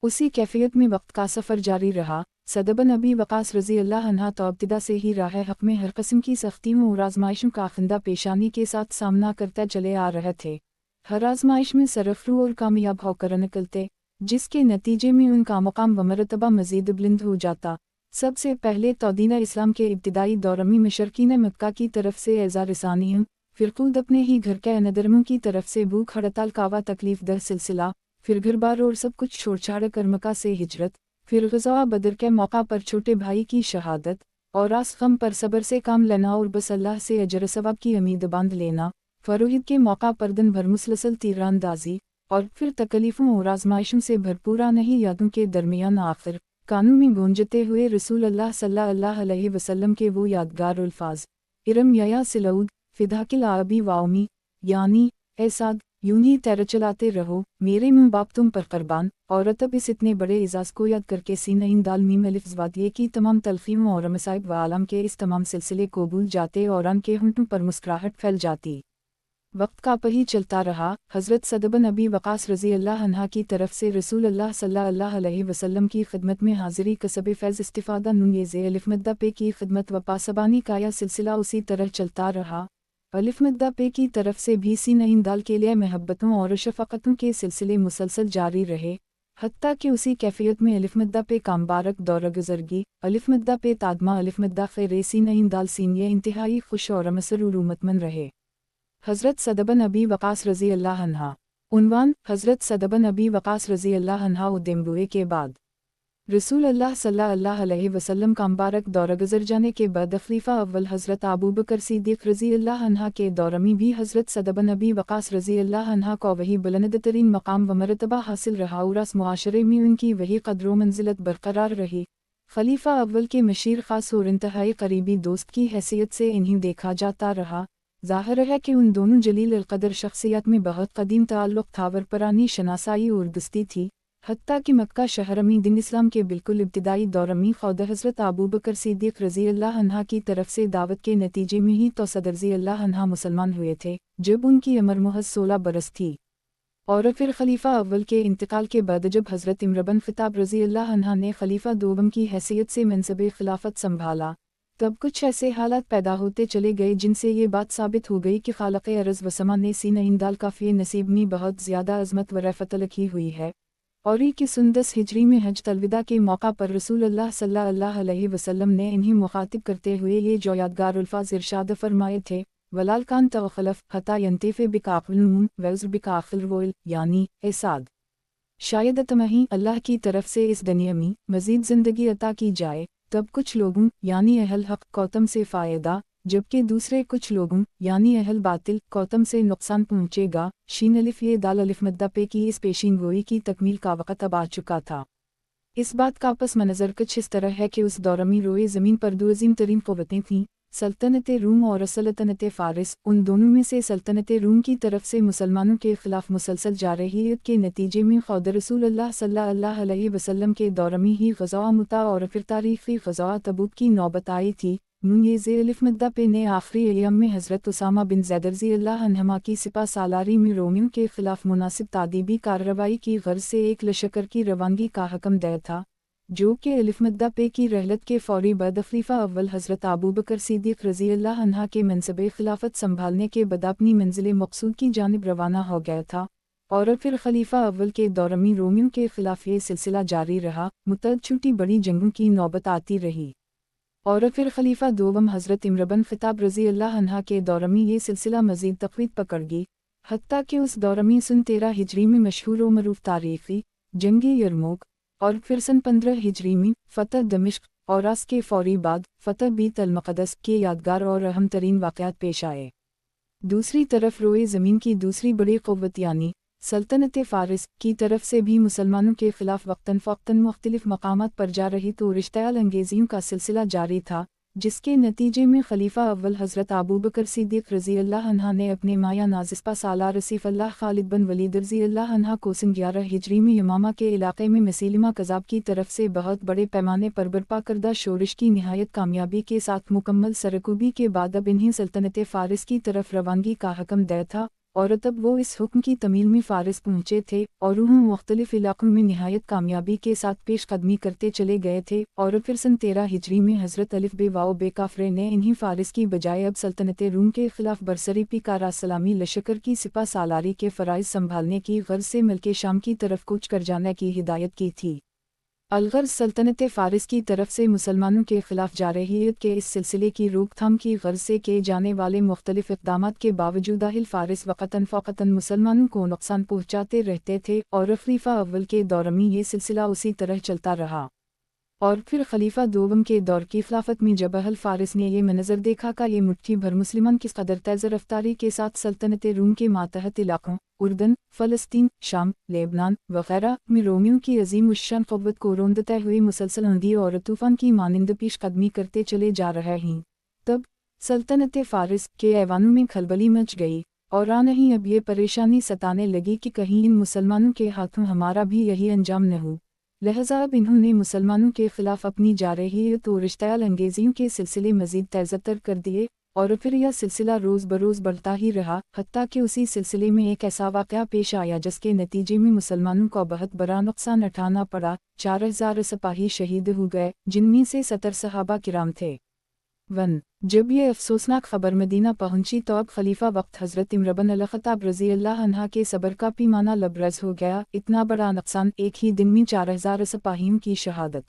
उसी कैफियत में वक्त का सफ़र जारी रहा। सद बिन अबी वक़ास रज़ी अल्लाह अन्हा तो इब्तिदा से ही राह हक़ में हर किस्म की सख्तियों और आज़माइशों का खिंदा पेशानी के साथ सामना करते चले आ रहे थे। हर आज़माइश में सरफ़रू और कामयाब होकर निकलते, जिसके नतीजे में उनका मुकाम व मरतबा मज़ीद बुलंद हो जाता। सबसे पहले तो दीन इस्लाम के इब्तिदाई दौर में मशरकीन मक्का की तरफ से एज़ा रसानियों, फिर खुद अपने ही घर के अनदरमों की तरफ से भूख हड़ताल कावा तकलीफ़ दर सिलसिला, फिर घर बार और सब कुछ छोड़ छाड़ कर मक्का से हिजरत, फिर ग़ज़वा बदर के मौका पर छोटे भाई की शहादत और आस गम पर सब्र से काम लेना और बस अल्लाह से अजर सवाब की उम्मीद बांध लेना, फ़रोहिद के मौका पर दिन भर मुसलसल तीरांदाजी और फिर तकलीफ़ों और आज़माइशों से भरपूर नहीं यादों के दरमियान आखिर कानों में गूंजते हुए रसूल अल्लाह सल्लल्लाहु अलैहि वसल्लम के वो यादगार अल्फाज, इरम या सिलऊद फ़िदाकिल आबी वाउमी, यानी ए साद यूं ही तैर चलाते रहो मेरे मुँह बाप तुम पर क़ुरबान, और तब इस इतने बड़े एजाज़ को याद करके सीन इंदाल मीम अलिफ ज़वादिये की तमाम तलख़ीमों और मसाइब व आलम के इस तमाम सिलसिले को भूल जाते और उनके होंठों पर मुस्कुराहट फैल जाती। वक्त का पही चलता रहा। हज़रत सद बिन अबी वक़ास रज़ी अल्लाह अन्हा की तरफ से रसूल अल्लाह सल्लल्लाहु अलैहि वसल्लम की खिदमत में हाज़िरी कसब फ़ैज़ इस्तिफ़ादा नुनीज़े अलिफ मद्दा पे की खिदमत व पासबानी का यह सिलसिला उसी तरह चलता रहा। अलिफ मद्दा पे की तरफ से भी सीन इंदाल के लिए महब्बतों और शफ़क़तों के सिलसिले मुसलसल जारी रहे। حتیٰ کہ اسی کیفیت میں الف مدہ پہ کامبارک دورہ گزرگی، الف مدہ پہ تادمہ الف مدہ خیر سین عین دال سین یہ انتہائی خوش اور مسرور و مطمئن رہے۔ حضرت سعد بن ابی وقاص رضی اللہ عنہ۔ عنوان: حضرت سعد بن ابی وقاص رضی اللہ عنہ ادیم ہوئے کے بعد رسول اللہ صلی اللہ علیہ وسلم کا مبارک دورہ گزر جانے کے بعد خلیفہ اول حضرت ابوبکر صدیق رضی اللہ عنہ کے دور میں بھی حضرت سعد بن ابی وقاص رضی اللہ عنہ کو وہی بلند ترین مقام و مرتبہ حاصل رہا اور اس معاشرے میں ان کی وہی قدر و منزلت برقرار رہی۔ خلیفہ اول کے مشیر خاص اور انتہائی قریبی دوست کی حیثیت سے انہیں دیکھا جاتا رہا۔ ظاہر ہے کہ ان دونوں جلیل القدر شخصیات میں بہت قدیم تعلق تھا اور پرانی شناسائی اور دوستی تھی، حتیٰ کہ مکہ شہر میں دین اسلام کے بالکل ابتدائی دور میں خود حضرت ابوبکر صدیق رضی اللہ عنہ کی طرف سے دعوت کے نتیجے میں ہی تو صدر رضی اللہ عنہ مسلمان ہوئے تھے جب ان کی عمر محض 16 برس تھی، اور پھر خلیفہ اول کے انتقال کے بعد جب حضرت عمر بن خطاب رضی اللہ عنہ نے خلیفہ دوم کی حیثیت سے منصب خلافت سنبھالا، تب کچھ ایسے حالات پیدا ہوتے چلے گئے جن سے یہ بات ثابت ہو گئی کہ خالق ارض و سما نے سینہ اندال کافی نصیب میں بہت زیادہ عظمت و رفعت لکھی ہوئی ہے، اور کی 10 ہجری میں حج الوداع کے موقع پر رسول اللہ صلی اللہ علیہ وسلم نے انہیں مخاطب کرتے ہوئے یہ جو یادگار الفاظ ارشاد فرمائے تھے: ولال کان توخلف حتی ینتف بکاقل نون ویزر بکاقل رویل، یعنی اے سعد، شاید تمہیں اللہ کی طرف سے اس دنیا میں مزید زندگی عطا کی جائے، تب کچھ لوگوں یعنی اہل حق کو تم سے فائدہ، جبکہ دوسرے کچھ لوگوں یعنی اہل باطل کو تم سے نقصان پہنچے گا۔ شین الف یہ دال الف مدہ پہ کی اس پیشین گوئی کی تکمیل کا وقت اب آ چکا تھا۔ اس بات کا پس منظر کچھ اس طرح ہے کہ اس دور میں روئے زمین پر دو عظیم ترین قوتیں تھیں، سلطنت روم اور سلطنت فارس۔ ان دونوں میں سے سلطنت روم کی طرف سے مسلمانوں کے خلاف مسلسل جارحیت کے نتیجے میں خود رسول اللہ صلی اللہ علیہ وسلم کے دور میں ہی غزوہ مؤتہ اور پھر تاریخی غزوہ تبوک کی نوبت آئی تھی۔ یہ ذی الف مدہ پہ نے آخری ایام میں حضرت اسامہ بن زید رضی اللہ عنہما کی سپہ سالاری میں رومیوں کے خلاف مناسب تعدیبی کارروائی کی غرض سے ایک لشکر کی روانگی کا حکم دیا تھا، جو کہ الف مدہ پہ کی رحلت کے فوری بعد خلیفہ اول حضرت ابوبکر صدیق رضی اللہ عنہ کے منصب خلافت سنبھالنے کے بعد اپنی منزل مقصود کی جانب روانہ ہو گیا تھا، اور پھر خلیفہ اول کے دور میں رومیوں کے خلاف یہ سلسلہ جاری رہا، متعدد چھوٹی بڑی جنگوں کی نوبت آتی رہی، اور پھر خلیفہ دوم حضرت عمر بن خطاب رضی اللہ عنہ کے دور میں یہ سلسلہ مزید تقویت پکڑ گئی، حتیٰ کہ اس دور میں سن 13 ہجری میں مشہور و معروف تاریخی جنگ یرموک، اور پھر سن 15 ہجری میں فتح دمشق، اور اس کے فوری بعد فتح بیت المقدس کے یادگار اور اہم ترین واقعات پیش آئے۔ دوسری طرف روئے زمین کی دوسری بڑی قوت یعنی سلطنت فارس کی طرف سے بھی مسلمانوں کے خلاف وقتاً فوقتاً مختلف مقامات پر جا رہی تو اشتعال انگیزیوں کا سلسلہ جاری تھا، جس کے نتیجے میں خلیفہ اول حضرت ابوبکر صدیق رضی اللہ عنہ نے اپنے مایہ نازسپہ سالار رسیف اللہ خالد بن ولید رضی اللہ عنہ کو سن 11 ہجری میں یمامہ کے علاقے میں مسیلمہ کذاب کی طرف سے بہت بڑے پیمانے پر برپا کردہ شورش کی نہایت کامیابی کے ساتھ مکمل سرکوبی کے بعد اب انہیں سلطنت فارس کی طرف روانگی کا حکم دیا تھا، اور تب وہ اس حکم کی تمیل میں فارس پہنچے تھے اور انہوں مختلف علاقوں میں نہایت کامیابی کے ساتھ پیش قدمی کرتے چلے گئے تھے، اور پھر سن 13 ہجری میں حضرت الف بے واو بے کافرے نے انہیں فارس کی بجائے اب سلطنت روم کے خلاف برسری پی کارا سلامی لشکر کی سپہ سالاری کے فرائض سنبھالنے کی غرض سے ملک شام کی طرف کوچ کر جانے کی ہدایت کی تھی۔ الغرض سلطنت فارس کی طرف سے مسلمانوں کے خلاف جارحیت کے اس سلسلے کی روک تھام کی غرض سے کیے جانے والے مختلف اقدامات کے باوجود اہل فارس وقتاً فوقتاً مسلمانوں کو نقصان پہنچاتے رہتے تھے، اور خلیفہ اول کے دور میں یہ سلسلہ اسی طرح چلتا رہا، اور پھر خلیفہ دوم کے دور کی خلافت میں جب اہل فارس نے یہ منظر دیکھا کہ یہ مٹھی بھر مسلمان کس قدر تیز رفتاری کے ساتھ سلطنت روم کے ماتحت علاقوں اردن، فلسطین، شام، لیبنان وغیرہ میں رومیوں کی عظیم الشان قوت کو روندتے ہوئے مسلسل آندھی اور طوفان کی مانند پیش قدمی کرتے چلے جا رہے ہیں، تب سلطنت فارس کے ایوانوں میں کھلبلی مچ گئی، اور نہیں اب یہ پریشانی ستانے لگی کہ کہیں ان مسلمانوں کے ہاتھوں ہمارا بھی یہی انجام نہ ہو، لہذا اب انہوں نے مسلمانوں کے خلاف اپنی جارحیت اور اشتعال انگیزیوں کے سلسلے مزید تیز تر کر دیے، اور پھر یہ سلسلہ روز بروز بڑھتا ہی رہا، حتیٰ کہ اسی سلسلے میں ایک ایسا واقعہ پیش آیا جس کے نتیجے میں مسلمانوں کو بہت بڑا نقصان اٹھانا پڑا۔ 4000 سپاہی شہید ہو گئے، جن میں سے 70 صحابہ کرام تھے۔ 1 जब ये अफसोसनाक खबर मदीना पहुंची तो अब खलीफा वक्त हज़रत इमर बिन अल-ख़त्ताब रज़ी अल्लाह अन्हा के सब्र का पैमाना लबरज़ हो गया। इतना बड़ा नुकसान, एक ही दिन में 4000 सिपाहियों की शहादत।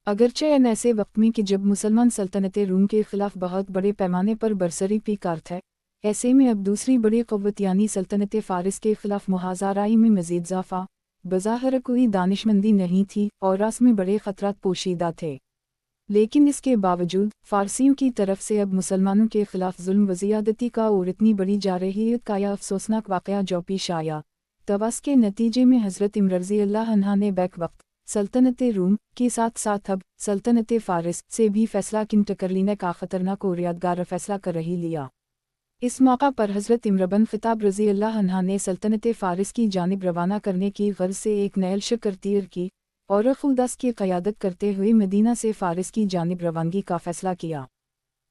अगरचे इन ऐसे वक्त में कि जब मुसलमान सल्तनत रूम के खिलाफ बहुत बड़े पैमाने पर बरसरी पीकारत है, ऐसे में अब दूसरी बड़ी क़ुव्वत यानी सल्तनत फ़ारिस के खिलाफ मुहाज़ाराई में मज़ीद इज़ाफ़ा। बज़ाहिर कोई दानिशमंदी नहीं थी और रास में बड़े ख़तरात पोशीदा थे, लेकिन इसके बावजूद फ़ारसियों की तरफ से अब मुसलमानों के खिलाफ जुल्म व ज़ियादती का और इतनी बड़ी जारहियत का यह अफसोसनाक वाक़या जो पेश आया, तवास के नतीजे में हज़रत इमर रज़ी अल्लाह अन्हा ने बैक वक्त सल्तनत रूम के साथ साथ अब सल्तनत फ़ारिस से भी फ़ैसला किन टक्कर लेने का ख़तरनाक और यादगार फ़ैसला कर रही लिया। इस मौका पर हज़रत इमर बिन ख़त्ताब रज़ी अल्लाह अन्हा ने सल्तनत फ़ारिस की जानिब रवाना करने की गर्ज से एक नैल शक्कर तीर की और खुलदस की क़यादत करते हुए मदीना से फ़ारिस की जानिब रवानगी का फ़ैसला किया।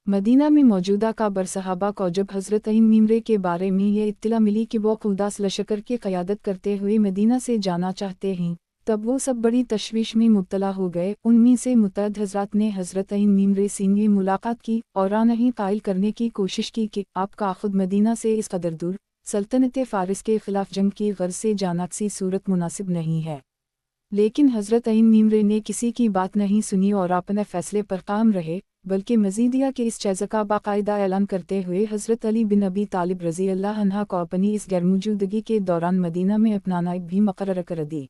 मदीना में मौजूदा काबर सहाबा को जब हज़रत इमर के बारे में ये इत्तला मिली कि वो खुलदस लश्कर की क़यादत करते हुए मदीना से जाना चाहते हैं, तब वो सब बड़ी तशवीश में मुब्तला हो गए। उनमें से मुतअद्दिद हज़रात ने हज़रत इमर से ये मुलाकात की और आनही कायल करने की कोशिश की कि आपका खुद मदीना से इस कदर दूर सल्तनत फ़ारिस के ख़िलाफ़ जंग की गर्ज से जाना किसी सूरत मुनासिब नहीं है। लेकिन हज़रत इमर ने किसी की बात नहीं सुनी और अपने फ़ैसले पर कायम रहे, बल्कि मज़ीदिया के इस चीज़ का बाकायदा ऐलान करते हुए हज़रत अली बिन अबी तालिब रज़ी अल्लाह अन्हा को अपनी इस गैरमौजूदगी के दौरान मदीना में अपना नाइब भी मुक़र्रर कर दी।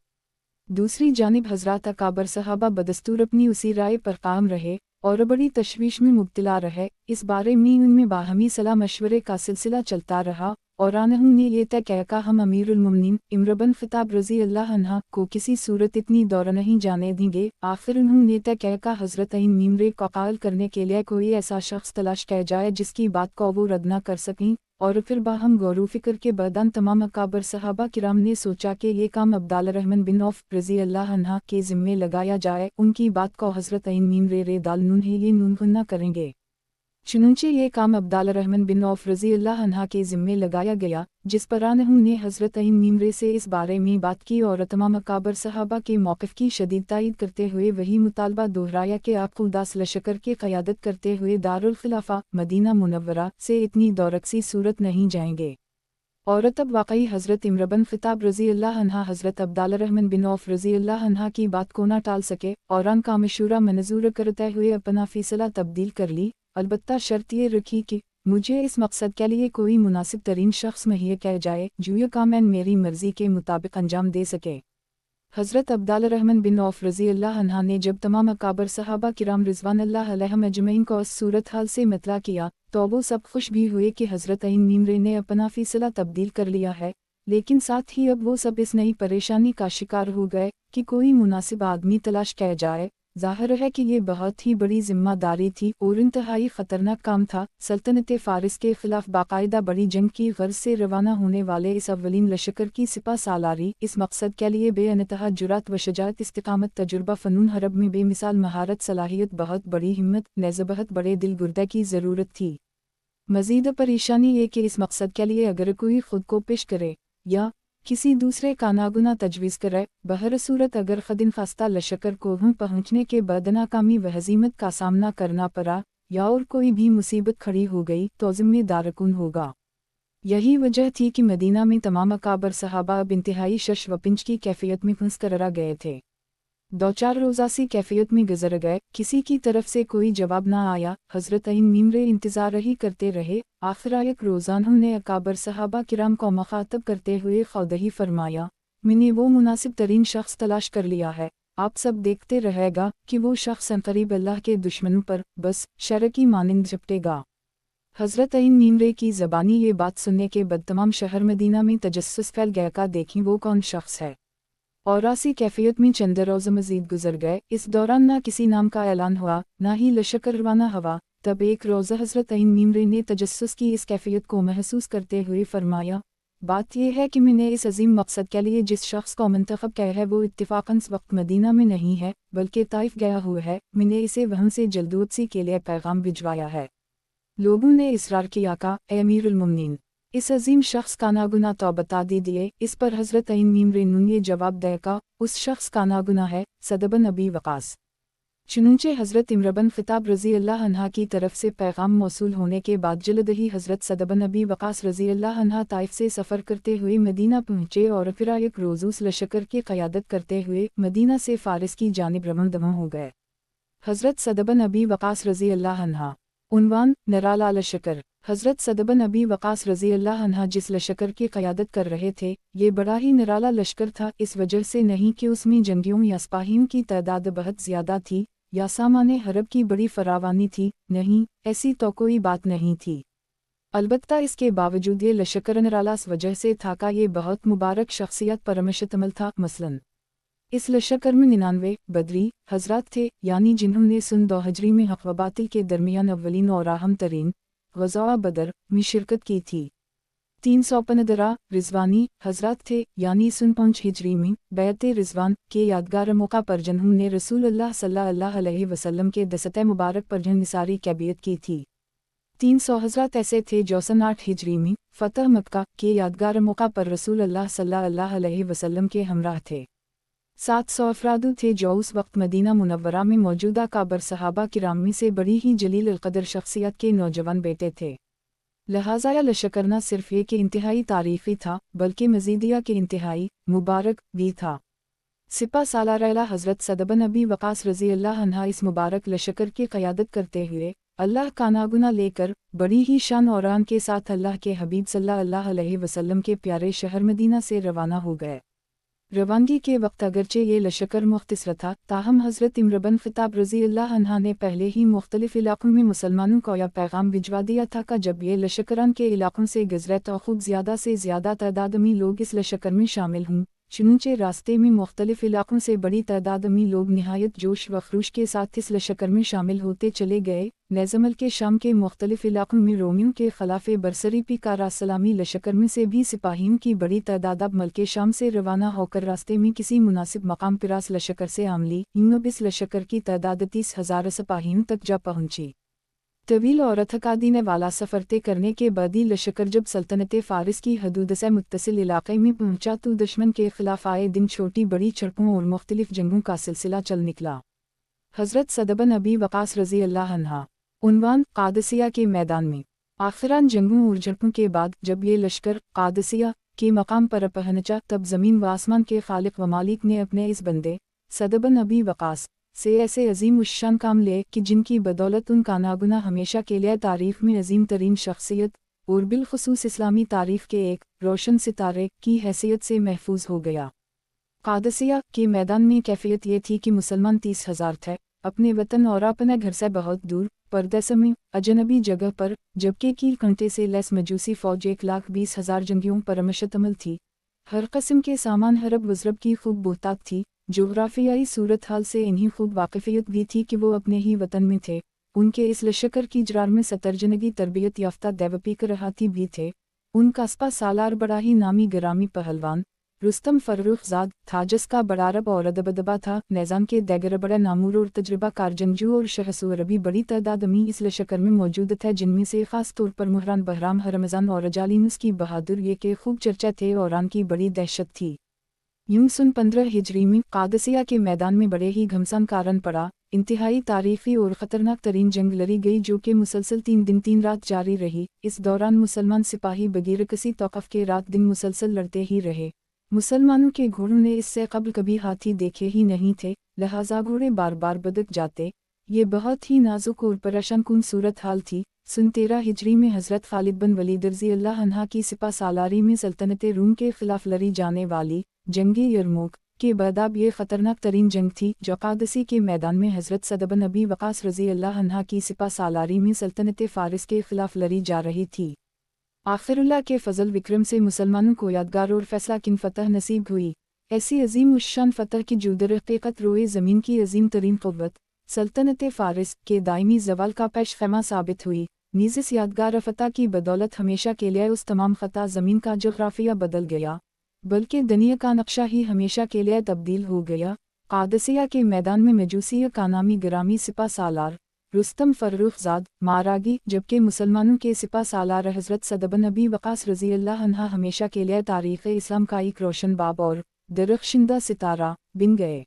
दूसरी जानिब हज़रात अकाबर सहाबा बदस्तूर अपनी उसी राय पर कायम रहे और बड़ी तशवीश में मुब्तला रहे। इस बारे में उनमें बाहमी सलाह मशवरे का सिलसिला चलता रहा और उन्होंने ये तय किया कि हम अमीरुल मोमिनीन इमर बिन ख़त्ताब रज़ी अल्लाह अन्हा को किसी सूरत इतनी दौर नहीं जाने देंगे। आखिर उन्होंने तय किया कि हज़रत इमर को कायल करने के लिए कोई ऐसा शख्स तलाश किया जाए जिसकी बात को वो रद्द न कर सकें। और फिर बाहम गौर फ़िक्र के बदान तमाम अकाबर सहाबा किराम ने सोचा कि ये काम अब्दुल रहमान बिन औफ रज़ी अल्लाह अन्हा के ज़िम्मे लगाया जाए। उनकी बात को हज़रत इमर रेदाल ये न करेंगे। चुनांचे ये काम अब्दुल रहमान बिन औफ रज़ी अल्लाह अन्हा के ज़िम्मे लगाया गया, जिस पर उन्होंने हज़रत इमर से इस बारे में बात की और तमाम अकाबर सहाबा के मौक़िफ़ की शदीद तायीद करते हुए वही मुतालबा दोहराया कि आप खुलदास लश्कर की क़यादत करते हुए दारुल ख़िलाफ़ा मदीना मुनव्वरा से इतनी दौरकसी सूरत नहीं जाएंगे। और तब वाकई हज़रत इमर बिन ख़त्ताब रज़ी अल्लाह अन्हा हज़रत अब्दुल रहमान बिन औफ रज़ी अल्लाह अन्हा की बात को न टाल सके और उनका मशूरा मंजूर करते हुए अपना फ़ैसला तब्दील कर ली। अलबत्ता शर्त ये रखी कि मुझे इस मकसद के लिए कोई मुनासिब तरीन शख्स मुहैया किया जाए जो ये काम मेरी मर्ज़ी के मुताबिक अंजाम दे सके। हज़रत अब्दुल रहमान बिन औफ रज़ी अल्लाह अन्हा ने जब तमाम अकाबर सहाबा किराम रिज़वानुल्लाह अलैहिम अजमईन को इस सूरत हाल से मतला किया तो वो सब खुश भी हुए कि हज़रत इमर ने अपना फ़ैसला तब्दील कर लिया है। लेकिन साथ ही अब वो सब इस नई परेशानी का शिकार हो गए कि कोई मुनासिब आदमी तलाश किया जाए। ज़ाहिर है कि ये बहुत ही बड़ी ज़िम्मेदारी थी और इंतहाई ख़तरनाक काम था। सल्तनत फ़ारिस के ख़िलाफ़ बाकायदा बड़ी जंग की गर्ज से रवाना होने वाले इस अव्वलीन लश्कर की सिपा सालारी इस मकसद के लिए बेअनतहा जुरात व शजाअत, इस्तिक़ामत, तजुर्बा, फ़नून हरब में बेमिसाल महारत, सलाहियत, बहुत बड़ी हिम्मत, नेज़बहत, बड़े दिल गुर्दे की ज़रूरत थी। मज़ीद परेशानी ये कि इस मकसद के लिए अगर कोई ख़ुद को पेश करे या किसी दूसरे का नागुना तजवीज़ करे, बहर सूरत अगर ख़दिन ख़ास्ता लश्कर को वहाँ पहुँचने के बाद नाकामी व हज़ीमत का सामना करना पड़ा या और कोई भी मुसीबत खड़ी हो गई तो ज़िम्मेदार कौन होगा। यही वजह थी कि मदीना में तमाम अकाबर सहाबा अब इंतहाई शश व पिंच की कैफियत में फंस कर रह गए थे। 2-4 रोज़ा सी कैफियत में गुजर गए, किसी की तरफ से कोई जवाब ना आया। हज़रत इमर इंतज़ार ही करते रहे। आखिर एक रोज़ा उन्होंने अकाबर सहाबा किराम को मुखातब करते हुए खुद ही फरमाया, मैंने वो मुनासिब तरीन शख्स तलाश कर लिया है, आप सब देखते रहेगा कि वो शख्स अनक़रीब अल्लाह के दुश्मनों पर बस शर की मानिंद झपटेगा। हज़रत इमर की ज़बानी ये बात सुनने के बाद तमाम शहर मदीना में तजस्सुस फैल गया का देखें वो कौन शख्स है। और आसी कैफियत में चंद रोज़ मज़ीद गुजर गए। इस दौरान ना किसी नाम का ऐलान हुआ ना ही लश्कर रवाना हुआ। तब एक रोज़ हज़रत इमर ने तजस्सुस की इस कैफियत को महसूस करते हुए फरमाया, बात यह है कि मैंने इस अजीम मकसद के लिए जिस शख्स को मंतखब किया है वो इत्तिफ़ाक़न इस वक्त मदीना में नहीं है बल्कि ताइफ गया हुआ है। मैंने इसे वहाँ से जल्दोज़ी के लिए पैगाम भिजवाया है। लोगों ने इसरार किया का ए अमीरुल मोमिनीन, इस अजीम शख्स का नागुना तो बता दीजिए। इस पर हज़रत इमर ने जवाब दिया, उस शख्स का नागुना है सद बिन अबी वक़ास। चुनूंचे हज़रत इमर बिन ख़िताब रज़ी अल्लाह अन्हा की तरफ से पैगाम मौसूल होने के बाद जल्द ही हज़रत सद बिन अबी वक़ास रज़ी अल्लाह अन्हा ताइफ से सफ़र करते हुए मदीना पहुँचे और फिर एक रोज़ उस लश्कर की क़यादत करते हुए मदीना से फ़ारिस की जानिब रवाना हो गए। हज़रत सद बिन अबी वक़ास रज़ी अल्लाह अन्हा। उन्वान निराला लश्कर। हज़रत सद बिन अबी वक़ास रज़ी अल्लाह अन्हा जिस लश्कर की क़यादत कर रहे थे, ये बड़ा ही निराला लश्कर था, इस वजह से नहीं कि उसमें जंगियों या सिपाहियों की तादाद बहुत ज़्यादा थी या सामाने हरब की बड़ी फरावानी थी, नहीं, ऐसी तो कोई बात नहीं थी। अलबत्ता इसके बावजूद ये लश्कर निराला इस वजह से था कि ये बहुत मुबारक शख्सियत पर मुश्तमिल था। मसलन इस लश्कर में 99 बदरी हजरात थे, यानी जिन्होंने सन 2 हिजरी में हक़ व बातिल के दरमियान अव्वलीन और अहम तरीन ग़ज़वा बदर में शिरकत की थी। 315 रिजवानी हजरात थे, यानी सन 5 हिजरी में बैअत रिजवान के यादगार मौका पर जिन्होंने रसूलुल्लाह सल्लल्लाहु अलैहि वसल्लम के दस्ते मुबारक पर निसारी कैबियत की थी। 300 हजरात ऐसे थे जो सन 8 हिजरी में फ़तह मक्का के यादगार मौका पर रसूलुल्लाह सल्लल्लाहु अलैहि वसल्लम के हमराह थे। 700 अफराद थे जो उस वक्त मदीना मुनव्वरा में मौजूदा काबर सहाबा किराम में से बड़ी ही जलील अल-क़दर शख्सियत के नौजवान बेटे थे। लिहाजा यह लश्कर न सिर्फ ये कि इंतहाई तारीफ़ी था, बल्कि मज़ीदिया के इंतहाई मुबारक भी था। सिपा सालार हज़रत सद बिन अबी वक़ास रज़ी अल्लाह अन्हा इस मुबारक लश्कर की क़यादत करते हुए अल्लाह का नागुना लेकर बड़ी ही शान और आन के साथ अल्लाह के हबीब सल्लल्लाहु अलैहि वसल्लम के प्यारे शहर मदीना से रवाना हो गए। रवानगी के वक्त अगरचे ये लश्कर मुख्तसर था, ताहम हज़रत इमर बिन ख़िताब रज़ी अल्लाह अन्हा ने पहले ही मुख्तलिफ़ इलाक़ों में मुसलमानों को यह पैगाम भिजवा दिया था कि जब ये लश्करान के इलाक़ों से गुज़रे तो खूब ज़्यादा से ज़्यादा तादाद में लोग इस लश्कर में शामिल हों। चुनूंचे रास्ते में मुख्तलिफ़ इलाक़ों से बड़ी तादाद में लोग नहायत जोश व खरूश के साथ इस लश्कर में शामिल होते चले गए। नेज़मल के शाम के मुख्तलिफ़ इलाक़ों में रोमियों के ख़िलाफ़े बरसरी पिकारा सलामी लश्कर में से भी सिपाहियों की बड़ी तादाद अब मल्के शाम से रवाना होकर रास्ते में किसी मुनासिब मकाम पर इस लश्कर से आमली। यूं इस लश्कर की तादाद 30,000 सिपाहियों तक जा पहुँची। तवील और थकादीने वाला सफ़र तय करने के बाद ही लश्कर जब सल्तनत फ़ारिस की हदूद से मुत्तसिल इलाक़े में पहुँचा तो दुश्मन के ख़िलाफ़ आए दिन छोटी बड़ी झड़पों और मुख्तलिफ़ जंगों का सिलसिला चल निकला। हज़रत सद बिन अबी वक़ास रज़ी अल्लाह अन्हा। उन्वान क़ादसिया के मैदान में। आखिरान जंगों और झड़पों के बाद जब ये लश्कर क़ादसिया के मकाम पर पहुँचा तब ज़मीन व आसमान के खालिक व मालिक ने अपने इस बंदे सद बिन अबी वक़ास से ऐसे अजीम उश्शान काम लिए कि जिनकी बदौलत उनका नागुना हमेशा के लिए तारीफ़ में अजीम तरीन शख्सियत और बिलखुसूस इस्लामी तारीफ़ के एक रोशन सितारे की हैसियत से महफूज हो गया। क़ादसिया के मैदान में कैफियत ये थी कि मुसलमान 30,000 थे, अपने वतन और अपने घर से बहुत दूर परदेस में अजनबी जगह पर, जबकि कील कंटे से लैस मजूसी फ़ौज 1,20,000 जंगियों पर मुश्तमिल थी। हर कस्म के सामान हरब वज़रब की खूब बहुतात थी। जोग्राफियाई सूरत हाल से इन्हीं खूब वाक़िफ़ियत भी थी कि वो अपने ही वतन में थे। उनके इस लश्कर की जरार में सतरजनगी तरबियत याफ्ता दैवपीक रहाती भी थे। उनका स्पा सालार बड़ा ही नामी गरामी पहलवान रुस्तम फ़र्रुख़ज़ाद था, जिसका बड़ा अरब और अदबदबा था। निज़ाम के दैगर बड़ा नामूर और तजुर्बा कार जंगजू और शहसूर भी बड़ी तादाद में इस लश्कर में मौजूद थे, जिनमें से ख़ास तौर पर मुहरान बहराम हरमज़ान और अजालिनुस की बहादुर ये के खूब चर्चा थे और आन की बड़ी दहशत थी। यूं सन 15 हिजरी में क़ादसिया के मैदान में बड़े ही घमसान कारण पड़ा। इंतहाई तारीफ़ी और ख़तरनाक तरीन जंग लड़ी गई जो कि मुसलसल 3 दिन 3 रात जारी रही। इस दौरान मुसलमान सिपाही बगैर किसी तौक़ुफ़ के रात दिन मुसलसल लड़ते ही रहे। मुसलमानों के घोड़ों ने इससे कबल कभी हाथी देखे ही नहीं थे, लिहाजा घोड़े बार बार बदक जाते। ये बहुत ही नाजुक और परेशान कुन सूरत हाल थी। सन 13 हिजरी में हज़रत खालिद बिन वलीद रज़ी अल्लाह अन्हा की सिपा सालारी में सल्तनत रूम के ख़िलाफ़ लड़ी जाने वाली जंग यरमूक के बाद अब ये ख़तरनाक तरीन जंग थी जो क़ादसी के मैदान में हज़रत सद बिन अबी वक़ास रज़ी अल्लाह अन्हा की सिपा सालारी में सल्तनत फ़ारिस के ख़िलाफ़ लड़ी जा रही थी। आखिरुल्लाह के फ़ज़ल विक्रम से मुसलमानों को यादगार और फ़ैसला किन फ़तह नसीब हुई। ऐसी अजीम उश्शान फ़तह की जो दर हक़ीक़त रोए ज़मीन की अजीम तरीन क़ुव्वत सल्तनत फ़ारिस के दायमी ज़वाल का पेश ख़ैमा साबित हुई। नीज़ इस यादगार फ़तह की बदौलत हमेशा के लिए उस तमाम ख़ता ज़मीन का जोग्राफ़िया बदल गया, बल्कि दुनिया का नक्शा ही हमेशा के लिए तब्दील हो गया। क़ादसिया के मैदान में मजूसिया का नामी ग्रामी सिपा सालार रुस्तम फ़र्रुख़ज़ाद मारा गई, जबकि मुसलमानों के सिपा सालार हज़रत सद बिन अबी वक़ास रज़ी अल्लाह अन्हा हमेशा के लिए तारीख़ इस्लाम का एक रोशन बाब और दरख्शिंदा सितारा बन गए।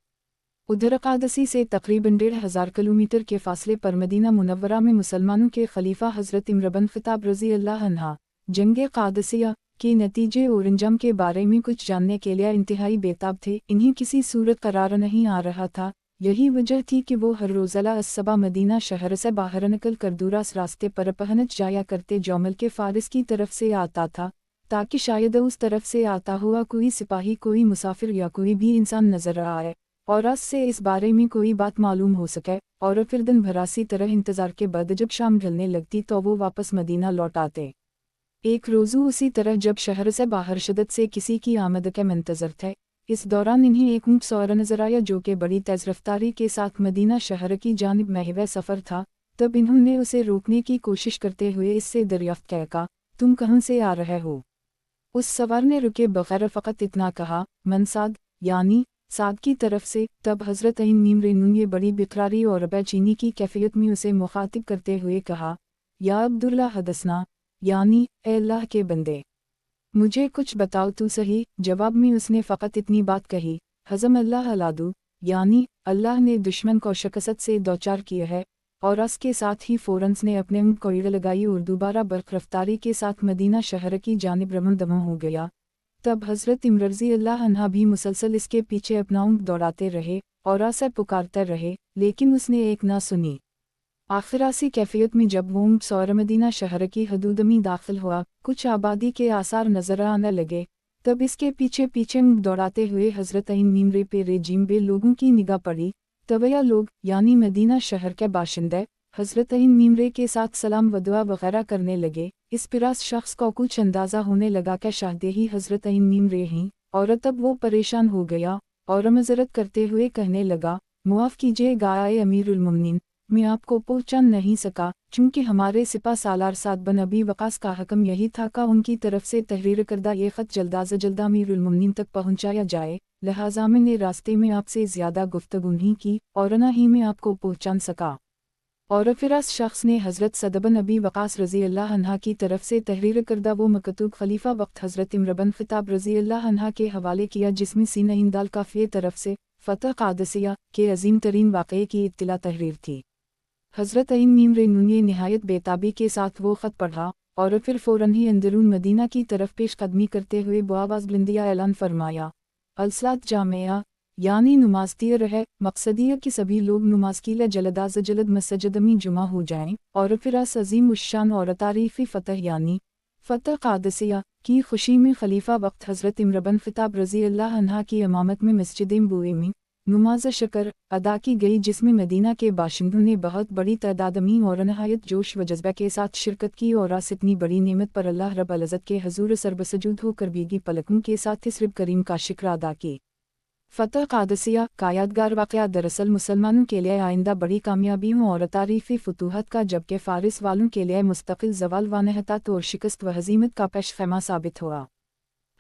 उधर कादसी से तकरीबन 1,500 किलोमीटर के फासले पर मदीना मुनव्वरा में मुसलमानों के खलीफा हज़रत इम्र बिन ख़त्ताब रज़ी अल्लाह अन्हा जंग कादसिया के नतीजे और अंजाम के बारे में कुछ जानने के लिए इंतहाई बेताब थे। इन्हें किसी सूरत करार नहीं आ रहा था। यही वजह थी कि वो हर रोज़ला अस्सबा मदीना शहर से बाहर निकल कर दूरास रास्ते पर पहुंच जाया करते जौमल के फारिस की तरफ से आता था, ताकि शायद उस तरफ से आता हुआ कोई सिपाही, कोई मुसाफिर या कोई भी इंसान नजर आए और आज से इस बारे में कोई बात मालूम हो सके। और फिर दिन भरासी तरह इंतज़ार के बाद जब शाम ढलने लगती तो वो वापस मदीना लौट आते। एक रोज़ू उसी तरह जब शहर से बाहर शिद्दत से किसी की आमद के मंतज़र थे, इस दौरान इन्हें एक ऊँट सवार नजर आया जो कि बड़ी तेज़ रफ्तारी के साथ मदीना शहर की जानिब महवे सफ़र था। तब इन्होंने उसे रोकने की कोशिश करते हुए इससे दरियाफ्त कहा, तुम कहाँ से आ रहे हो? उस सवार ने रुके बगैर फ़कत इतना कहा, मनसाद यानी साद की तरफ से। तब हज़रत इन मीम रेनून ये बड़ी बेकरारी और बेचैनी की कैफियत में उसे मुखातिब करते हुए कहा, या अब्दुल्ला हदसना यानी ए अल्लाह के बंदे, मुझे कुछ बताओ तो सही। जवाब में उसने फ़कत इतनी बात कही, हज़म अल्लाह अलादू यानी अल्लाह ने दुश्मन को शिकस्त से दौचार किया है। और इसके साथ ही फ़ौरन ने अपने ऊँट को ईड़ लगाई और दोबारा बर्क़ रफ्तारी के साथ मदीना शहर की जानिब रमन हो गया। तब हज़रत इम्र रज़ी अल्लाह अन्हा भी मुसलसल इसके पीछे अपना ऊँट दौड़ाते रहे और आसे पुकारते रहे, लेकिन उसने एक ना सुनी। आखिर ऐसी कैफियत में जब वो ऊँट सौर मदीना शहर की हदूद में दाखिल हुआ, कुछ आबादी के आसार नजर आने लगे। तब इसके पीछे पीछे ऊँट दौड़ाते हुए हज़रत इन मीमरे पे रेजिम बे लोगों की निगाह पड़ी। तब यह लोग यानी मदीना शहर के बाशिंदे हज़रत इन मीमरे के साथ सलाम व दुआ वगैरह करने लगे। इस पिरास शख्स को कुछ अंदाज़ा होने लगा कि शायद ही हज़रत इन मीमरे हैं। और तब वो परेशान हो गया और मज़रत करते हुए कहने लगा, मुआफ़ कीजिएगा आए अमीरुल मोमिनीन, मैं आपको पहचान नहीं सका, चूँकि हमारे सिपा सालार साद बिन अबी वक़ास का हुक्म यही था कि उनकी तरफ से तहरीर करदा ये ख़त जल्द अमीरुल मोमिनीन तक पहुँचाया जाए, लिहाजा मैंने रास्ते में आपसे ज़्यादा गुफ्तगू नहीं की और न ही मैं आपको पहचान सका। और फिर इस शख्स ने हज़रत सद बिन अबी वक़ास रज़ी अल्लाह अन्हा की तरफ से तहरीर करदा वो मकतूब खलीफा वक्त हज़रत इम्र बिन ख़त्ताब रज़ी अल्लाह अन्हा के हवाले किया, जिसमें सीना इंदाल काफ़िए तरफ से फ़तह कादसिया के अजीम तरीन वाक़ये की इत्तिला तहरीर थी। हज़रत इन मीम रेनून ने नहायत बेताबी के साथ वो ख़त पढ़ा और फिर फ़ौरन ही अंदरून मदीना की तरफ पेश कदमी करते हुए बुआवाज़ बुलंदिया ऐलान फरमाया, अलसलात जामिया यानी नमाज तीर है, मकसदिया कि सभी लोग नमाज की जल्द मस्जिद में जुमा हो जाएं। और फिर इस अजीम उश्शान और तारीफ़ी फ़तह यानी फ़तह कादसिया की खुशी में खलीफा वक्त हज़रत इम्र बिन ख़त्ताब रज़ी अल्लाह अन्हा की इमामत में मस्जिद नबवी में नमाज शकर अदा की गई, जिसमें मदीना के बाशिंदों ने बहुत बड़ी तादाद में और नहायत जोश व जज्बे के साथ शिरकत की। और इस इतनी बड़ी नेमत पर अल्लाह रब्बुल इज़्ज़त के हजूर सरबसजूद होकर भीगी पलकों के साथ इस रब करीम का शुक्र अदा की। फ़तह कादसिया का यादगार वाक़या दरअसल मुसलमानों के लिए आइंदा बड़ी कामयाबियों और तारीफ़ी फतूहत का, जबकि फ़ारिस वालों के लिए मुस्तकिल ज़वाल व नहतात और शिकस्त व हज़ीमत का पेश ख़ैमा साबित हुआ।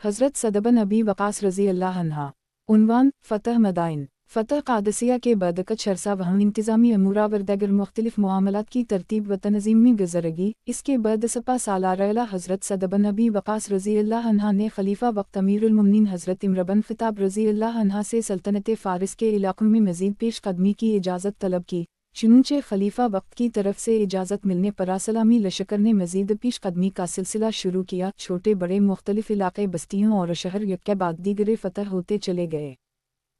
हज़रत सद बिन अबी वक़ास रज़ी अल्लाह अन्हा। उन्वान फ़तह मदाइन। फ़तह कादसिया के बाद कुछ अरसा वहाँ इंतज़ामी अमूर व दीगर मुख्तलिफ़ मामलात की तरतीब व तनज़ीम में गुज़रेगी। इसके बाद सपा सालार हज़रत सद बिन अबी वक़ास रज़ी अल्लाह अन्हा ने खलीफा वक्त अमीरुल मोमिनीन हज़रत इम्र बिन ख़त्ताब रज़ी अल्लाह अन्हा से सल्तनत फ़ारिस के इलाक़ों में मज़ीद पेश कदमी की इजाज़त तलब की। चुनांचे खलीफा वक्त की तरफ से इजाज़त मिलने पर असलामी लश्कर ने मज़ीद पेश कदमी का सिलसिला शुरू किया। छोटे बड़े मुख्तलिफ़ इलाक़े, बस्तियों और शहर यक्के बाद दीगरे फ़तह होते चले गए।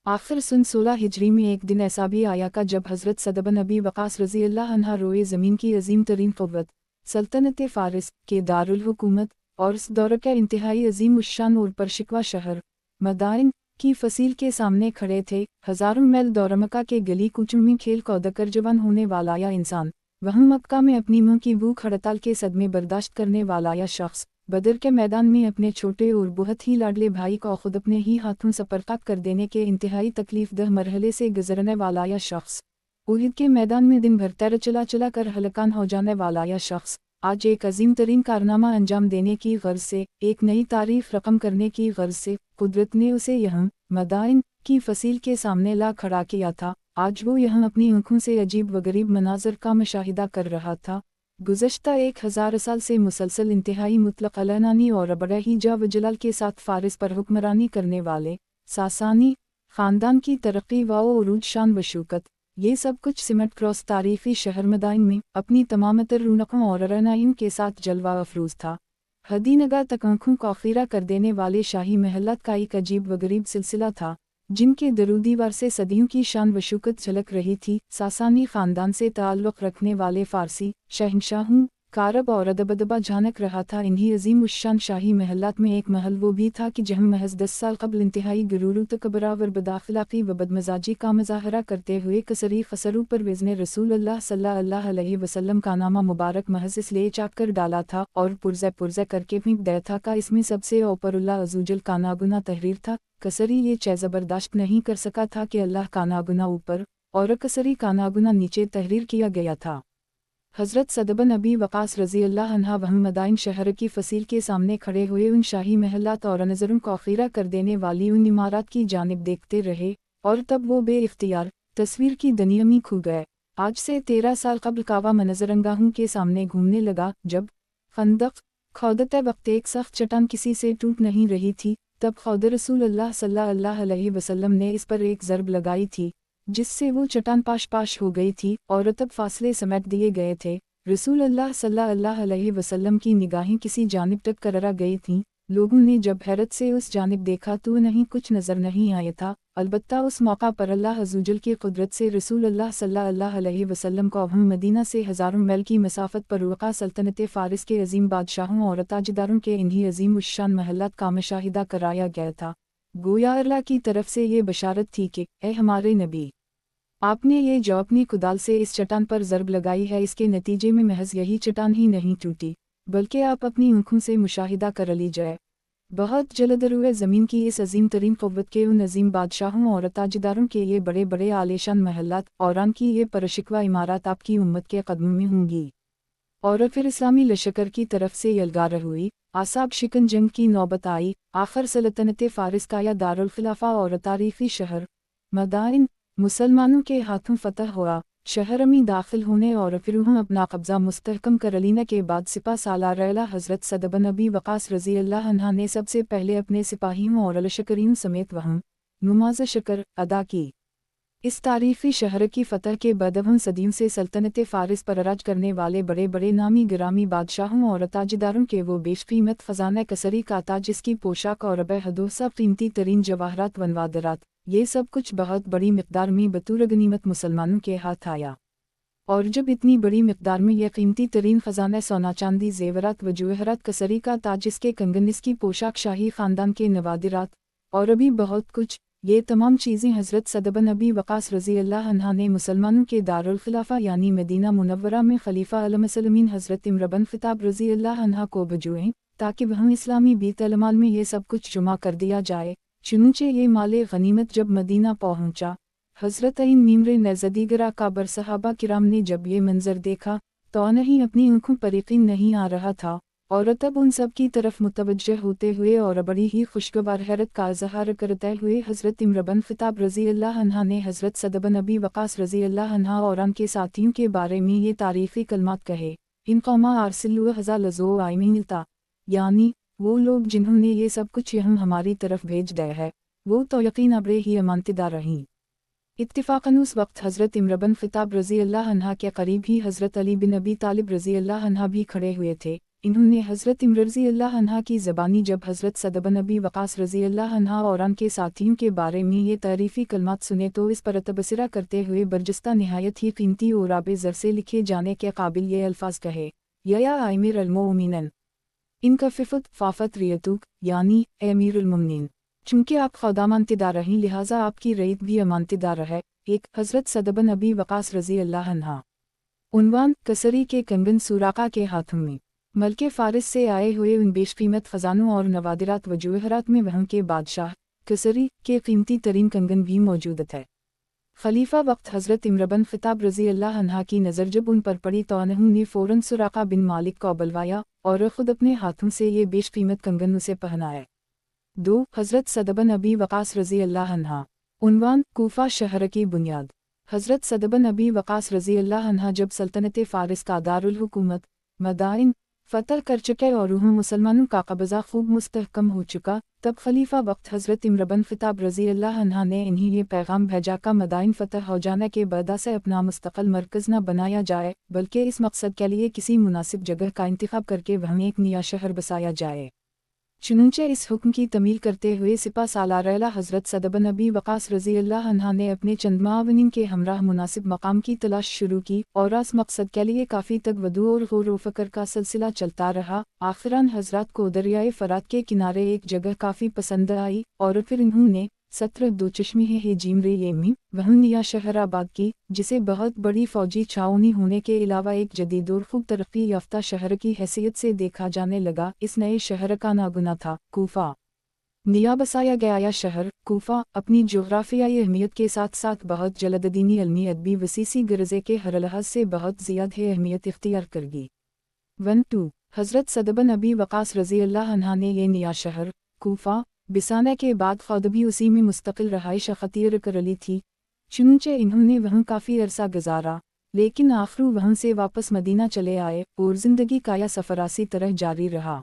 आखिर सन 16 हिजरी में एक दिन ऐसा भी आया का जब हज़रत सद बिन अबी वक़ास रज़ी अल्लाह अन्हा रोए ज़मीन की अजीम तरीन क़ुव्वत सल्तनत फ़ारिस के दारुल हुकूमत और इस दौर के इंतहाई अजीम उश्शान और परशिकवा शहर मदाइन की फसील के सामने खड़े थे। हज़ारों मैल दौर मक्का के गली कूचों में खेल कूद कर जवान होने वाला या इंसान, वहाँ मक्का में अपनी मुँह की भूख हड़ताल के सदमे बर्दाश्त करने वाला या शख्स, बदर के मैदान में अपने छोटे और बहुत ही लाडले भाई को खुद अपने ही हाथों सपर्कात कर देने के इंतहाई तकलीफ़दह मरहले से गुजरने वाला या शख्स, उहद के मैदान में दिन भर तैर चला चला कर हलकान हो जाने वाला या शख्स, आज एक अजीम तरीन कारनामा अंजाम देने की गर्ज से, एक नई तारीफ रकम करने की गर्ज से कुदरत ने उसे यहाँ मदाइन की फसील के सामने ला खड़ा किया था। आज वो यहाँ अपनी आँखों से अजीब व गरीब मनाजर का मुशाहिदा कर रहा था। गुज़श्ता 1000 साल से मुसलसल इंतहाई मुतलक अलनानी और बड़े ही जा व जलाल के साथ फ़ारिस पर हुक्मरानी करने वाले सासानी ख़ानदान की तरक्की व उरूज शान व शौकत, ये सब कुछ सिमट क्रॉस तारीफ़ी शहर मदाइन में अपनी तमामतर रौनकों और रनाइयों के साथ जलवा अफरूज था। हदीनगा तक आँखों को खीरा कर देने वाले शाही महलात का एक अजीब व गरीब सिलसिला था, जिनके दरूदीवार से सदियों की शान व शौकत झलक रही थी। सासानी ख़ानदान से ताल्लुक़ रखने वाले फ़ारसी शहंशाहों का अरब और अदब झानक रहा था। इन्हीं अजीम उश्शान शाही महलात में एक महल वो भी था कि जहाँ महज 10 साल कबल इंतहाई गुरूर तकबरा व बदअखलाक़ी व बदमजाजी का मुज़ाहरा करते हुए कसरी खसरू परवेज़ ने रसूल अल्लाह सल्लल्लाहु अलैहि वसल्लम का नामा मुबारक महज इसलिए चाक कर डाला था और पुरज़े करके फेंक दिया था का इसमें सबसे ऊपरुल्लाह अज़ूजल का नागुना तहरीर था। कसरी ये चीज़ ज़बरदश्त नहीं कर सका था कि अल्लाह का नागुना ऊपर और कसरी का नागुना नीचे तहरीर किया गया था। हज़रत सअद बिन अबी वक़ास रज़ी अल्लाह अन्हा वह मदाइन शहर की फसील के सामने खड़े हुए उन शाही महलात और नज़रों को खीरा कर देने वाली उन इमारत की जानिब देखते रहे, और तब वो बेइख्तियार तस्वीर की दुनिया में खो गए। आज से 13 साल कबल कावा मनज़रंगाहों के सामने घूमने लगा, जब खंदक खोदते वक्त एक सख्त चट्टान किसी से टूट नहीं रही थी, तब खुद रसूल अल्लाह सल्लल्लाहु अलैहि वसल्लम ने इस पर एक ज़रब लगाई थी, जिससे वो चट्टान पाश हो गई थी और तब फासले समेट दिए गए थे। रसूल अल्लाह सल्लल्लाहु अलैहि वसल्लम की निगाहें किसी जानिब तक कररा गई थीं। लोगों ने जब हैरत से उस जानिब देखा तो नहीं कुछ नज़र नहीं आया था। अलबत्ता उस मौका पर अल्लाह अज़्ज़वजल की कुदरत से रसूल अल्लाह सल्लल्लाहु अलैहि वसल्लम को हम मदीना से हज़ारों मील की मसाफत पर रुक़ा सल्तनत फ़ारिस के अजीम बादशाहों और ताजदारों के इन्हीं अजीम उश्शान महलात का मुशाहिदा कराया गया था। गोया अल्लाह की तरफ से ये बशारत थी कि ए हमारे नबी, आपने ये जो अपनी कुदाल से इस चट्टान पर ज़रब लगाई है, इसके नतीजे में महज यही चट्टान ही नहीं टूटी, बल्कि आप अपनी आँखों से मुशाहिदा कर लीजिए। बहुत जल्द रुए ज़मीन की इस अजीम तरीन क़ुव्वत के उन अजीम बादशाहों और ताजदारों के ये बड़े बड़े आलीशान महलात और उनकी ये परशिकवा इमारत आपकी उम्मत के कदमों में होंगी। और फिर इस्लामी लश्कर की तरफ से यलगार हुई, आसाब शिकन जंग की नौबत आई। आखिर सल्तनत फ़ारिस का या दारुल खिलाफा और तारीख़ी शहर मदाइन मुसलमानों के हाथों फतह हुआ। शहर में दाखिल होने और फिर उन्हें अपना कब्ज़ा मुस्तहकम कर लेने के बाद सिपा सालार आला हज़रत सअद बिन अबी वक़ास रज़ी अल्लाह अन्हा ने सबसे पहले अपने सिपाहियों और लश्करियों समेत वहाँ नमाज़ शक्र अदा की। इस तारीफ़ी शहर की फ़तह के बाद हम सदियों से सल्तनत फ़ारिस पर राज करने वाले बड़े बड़े नामी गिरामी बादशाहों और ताजदारों के वो बेशकीमत ख़जाना कसरी का ताज, जिसकी पोशाक और बेहदोसा कीमती तरीन जवाहरात वनवादरात, ये सब कुछ बहुत बड़ी मिक़दार में बतौर गनीमत मुसलमानों के हाथ आया। और जब इतनी बड़ी मिक़दार में यह कीमती तरीन ख़जाना सोना चांदी ज़ेवरात व जवाहरात कसरी का ताज, इसके कंगन, इसकी पोशाक, शाही ख़ानदान के नवादिरात और अभी बहुत कुछ, ये तमाम चीज़ें हज़रत सअद बिन अबी वक़ास रज़ी अल्लाह अन्हा ने मुसलमानों के दारुल खिलाफा यानी मदीना मुनव्वरा में खलीफा अल-मुसलिमीन हज़रत इमर बिन ख़त्ताब रज़ी अल्लाह अन्हा को भिजवाएं, ताकि वहाँ इस्लामी बैत-उल-माल में ये सब कुछ जमा कर दिया जाए। चुनंचे ये माले गनीमत जब मदीना पहुँचा, हज़रत मीमर ने ज़दीगरा काबर सहाबा किराम ने जब ये मंजर देखा तो नहीं अपनी आँखों पर यकीन नहीं आ रहा था, और तब उन सब की तरफ मुतवज्जह होते हुए और बड़ी ही खुशगवार हैरत का इज़हार करते हुए हज़रत इमर बिन ख़त्ताब रज़ी अल्लाह अन्हा ने हज़रत सअद बिन अबी वक़ास रज़ी अल्लाह अन्हा और उनके साथियों के बारे में ये तारीफ़ी कलमात कहे। इन कौमा आरसिलु हज़ा लज़ो आइमिनता, यानी वो लोग जिन्होंने ये सब कुछ यहाँ हमारी तरफ भेज दिया है, वो तो यकीन अबरे ही अमानतदार रहीं। इत्तिफ़ाक़न उस वक्त हज़रत इमर बिन ख़त्ताब रज़ी अल्लाह अन्हा के करीब ही हज़रत अली बिन अबी तालिब रज़ी अल्लाह अन्हा भी खड़े हुए थे। इन्होंने हज़रत इमर रज़ी अल्लाह अन्हा की ज़बानी जब हज़रत सअद बिन अबी वक़ास रज़ी अल्लाह अन्हा और उनके साथियों के बारे में ये तारीफ़ी कलमात सुने तो इस पर तबसरा करते हुए बरजस्ता नहायत ही कीमती और आबे ज़र से लिखे जाने के काबिल ये अल्फाज कहे, या आमिर अल-मोमिनीन इनका फ़िफ़त फ़ाफ़त रियतुक, यानी अमीर उल-मोमिनीन, चूँकि आप खुदा अमानतदार रहीं लिहाजा आपकी रईत भी अमानतदार है। एक हज़रत सअद बिन अबी वक़ास रज़ी अल्लाह अन्हा। उन्वान कसरी के कंगन सुराक़ा के हाथों में। मल्के फ़ारिस से आए हुए उन बेशकीमत ख़जानों और नवादिरात व जवाहरात में वहाँ के बादशाह कसरी के कीमती तरीन कंगन भी मौजूद थे। खलीफा वक्त हज़रत इमर बिन ख़त्ताब रज़ी अल्लाह अन्हा की नज़र जब उन पर पड़ी तो उन्होंने फ़ौरन सुराक़ा बिन मालिक को बुलवाया और ख़ुद अपने हाथों से ये बेशकीमत कंगन उसे पहनाए। 2 हज़रत सअद बिन अबी वक़ास रज़ी अल्लाह अन्हा। उन्वान कूफ़ा शहर की बुनियाद। हज़रत सअद बिन अबी वक़ास रज़ी अल्लाह अन्हा जब सल्तनत फ़ारिस का दारुल हुकूमत मदाइन फ़तह कर चुके और रूह मुसलमानों का कब्ज़ा खूब मुस्तहकम हो चुका। तब खलीफा वक्त हज़रत इम्र बिन ख़त्ताब रज़ी अल्लाह अन्हा ने इन्हें ये पैगाम भेजा का मदाइन फ़तह हो जाने के बाद से अपना मुस्तक़ल मरकज़ न बनाया जाए, बल्कि इस मकसद के लिए किसी मुनासिब जगह का इंतखाब करके वहाँ एक नया शहर बसाया जाए। चुनांचे इस हुक्म की तमील करते हुए सिपा सालार आला हज़रत सअद बिन अबी वक़ास रज़ी अल्लाह अन्हा ने अपने चंद मावनिन के हमराह मुनासिब मकाम की तलाश शुरू की और इस मकसद के लिए काफ़ी तक वदू और गौर व फ़िक्र का सिलसिला चलता रहा। आखिरान हज़रात को दरियाए फ़रात के किनारे एक जगह काफ़ी पसंद आई और फिर इन्होंने 17 दो चश्मी है जिमरे येमी वहाँ नया शहर आबाद की, जिसे बहुत बड़ी फ़ौजी छावनी होने के अलावा एक जदीद और खूब तरक्की याफ्ता शहर की हैसियत से देखा जाने लगा। इस नए शहर का नागुना था कूफा। नया बसाया गया यह शहर कूफा अपनी जोग्राफियाई अहमियत के साथ साथ बहुत जल्द दीनी अलमी अदबी वसीसी गरजे के हर लिहाज से बहुत ज़्यादा अहमियत इख्तियार करगी। 1-2 हज़रत सअद बिन अबी वक़ास रज़ी अल्लाह अन्हा ने यह नया शहर कूफा बिसाने के बाद ख़ुद भी उसी में मुस्तकिल रहाइश अख्तियार कर ली थी। चुनांचे इन्होंने वहाँ काफ़ी अरसा गुजारा, लेकिन आखिर वहाँ से वापस मदीना चले आए और ज़िंदगी का यह सफ़र इसी तरह जारी रहा।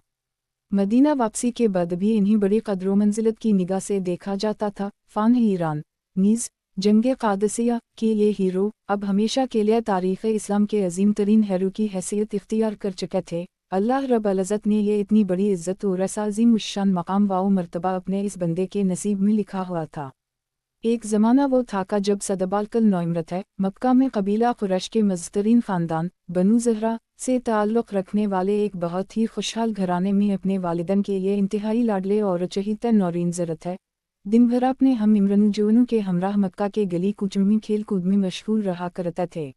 मदीना वापसी के बाद भी इन्हीं बड़ी कदर मंजिलत की निगाह से देखा जाता था। फ़ान ईरान नीज़ जंग क़ादसिया के ये हीरो अब हमेशा के लिए तारीख़ इस्लाम के अजीम तरीन हीरो की हैसियत इख्तियार कर चुके थे। अल्लाह रब्बुल इज़्ज़त ने ये इतनी बड़ी इज़्ज़त और ऐसा अजीम उश्शान मकाम व मर्तबा अपने इस बंदे के नसीब में लिखा हुआ था। एक ज़माना वो था का जब सदबालकल नौइमरत है मक्का में कबीला कुरैश के मज़तरीन ख़ानदान बनु ज़हरा से ताल्लुक़ रखने वाले एक बहुत ही खुशहाल घराने में अपने वालिदैन के ये इंतहाई लाडले और चहीते नौरीन ज़रत है दिन भर अपने हम इमरन जवानों के हमराह मक्का के गली कूच में खेल कूद में मशगूल रहा करते थे।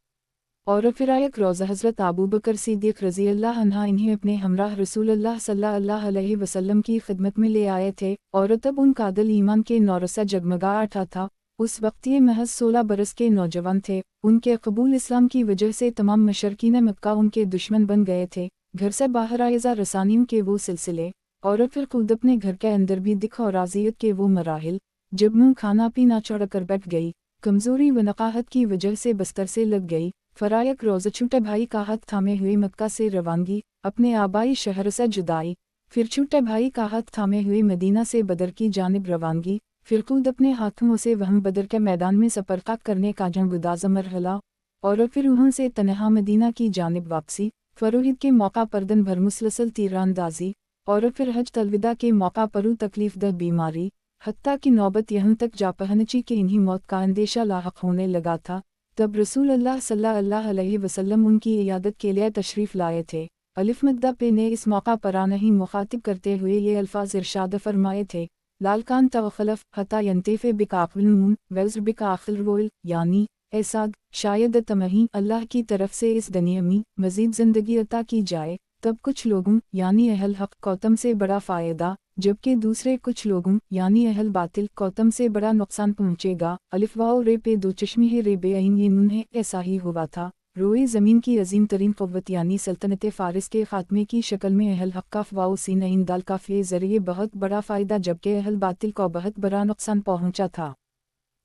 और फिर एक रोज़ हज़रत अबू बकर सिद्दीक़ रज़ी अल्लाह अन्हा इन्हें अपने हमराह रसूलुल्लाह सल्लल्लाहु अलैहि वसल्लम की खिदमत में ले आए थे और तब उनका दिल ईमान के नौर से जगमगा उठा था। उस वक्त ये महज 16 बरस के नौजवान थे। उनके कबूल इस्लाम की वजह से तमाम मशरकीन मक्का उनके दुश्मन बन गए थे। घर से बाहर आयज़ा रसानियों के वो सिलसिले और फिर खुद अपने घर के अंदर भी दिख और आज़ियत के वो मराहिल जब मुँह खाना पीना छोड़ कर बैठ गई, कमज़ोरी व नकाहत की वजह से बस्तर से लग गई। फरायक रोज़ छोटे भाई का हाथ थामे हुए मक्का से रवानगी, अपने आबाई शहर से जुदाई, फिर छोटे भाई का हाथ थामे हुए मदीना से बदर की जानिब रवानगी, फिर खुद अपने हाथों से वहाँ बदर के मैदान में सफ़र करने का जंगुदाज़ मरहला और फिर वहाँ से तनहा मदीना की जानिब वापसी, फरोहिद के मौका पर दिन भर मुसलसल तीरांदाजी और फिर हज तलविदा के मौका पर तकलीफ दह बीमारी, हत्ता की नौबत यहाँ तक जा पहुंची कि इन्हीं मौत का अंदेशा लाहक होने लगा था। तब रसूलुल्लाह सल्लल्लाहु अलैहि वसल्लम उनकी इयादत के लिए तशरीफ़ लाए थे। अलिफ मद्दा पे ने इस मौका पर नहीं मुखातिब करते हुए ये अल्फाज इरशाद फरमाए थे, लालकान तवखलफ हता यंतेफ़े बिकाक़िल वज़्र बिकाक़िल रोल, यानी ऐसाद शायद तमही अल्लाह की तरफ से इस दुनिया में मज़ीद ज़िंदगी अता की जाए, तब कुछ लोगों यानी अहल हक़ कौतम से बड़ा फ़ायदा, जबकि दूसरे कुछ लोगों यानी अहल बातिल कौतम से बड़ा नुकसान पहुँचेगा। अलिफ वाओ रे पे दो चश्मे है रे बे अइन, ये नून है। ऐसा ही हुआ था। रोए ज़मीन की अजीम तरीन क़ुव्वत यानी सल्तनत फ़ारिस के ख़ात्मे की शक्ल में अहल हक़ काफ़ वाओ सीन अइन दाल काफ़ के ज़रिए बहुत बड़ा फ़ायदा, जबकि अहल बातिल को बहुत बड़ा नुकसान पहुँचा था।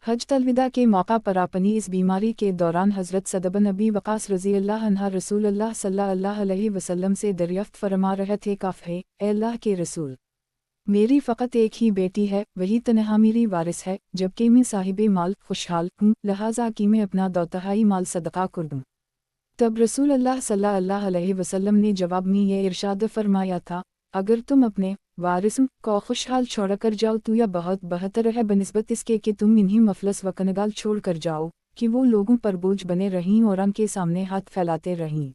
हज तलविदा के मौका पर अपनी इस बीमारी के दौरान हज़रत सअद बिन अबी वक़ास रज़ी अल्लाह अन्हा रसूलुल्लाह सल्लल्लाहु अलैहि वसल्लम से दरियाफ़्त फरमा रहे थे, काफ़ है ए अल्लाह के रसूल, मेरी फ़कत एक ही बेटी है, वही तनहा मेरी वारिस है, जबकि मैं साहिबे माल खुशहाल हूँ, लिहाजा कि मैं अपना दौतहाई माल सदका कर दूँ। तब रसूलुल्लाह सल्लल्लाहु अलैहि वसल्लम ने जवाब में ये इरशाद फरमाया था, अगर तुम अपने वारिसों को खुशहाल छोड़ कर जाओ तो यह बहुत बेहतर है बनिस्बत इसके कि तुम इन्हीं मफलस व कनगाल छोड़ कर जाओ कि वो लोगों पर बोझ बने रहीं और उनके सामने हाथ फैलाते रहीं।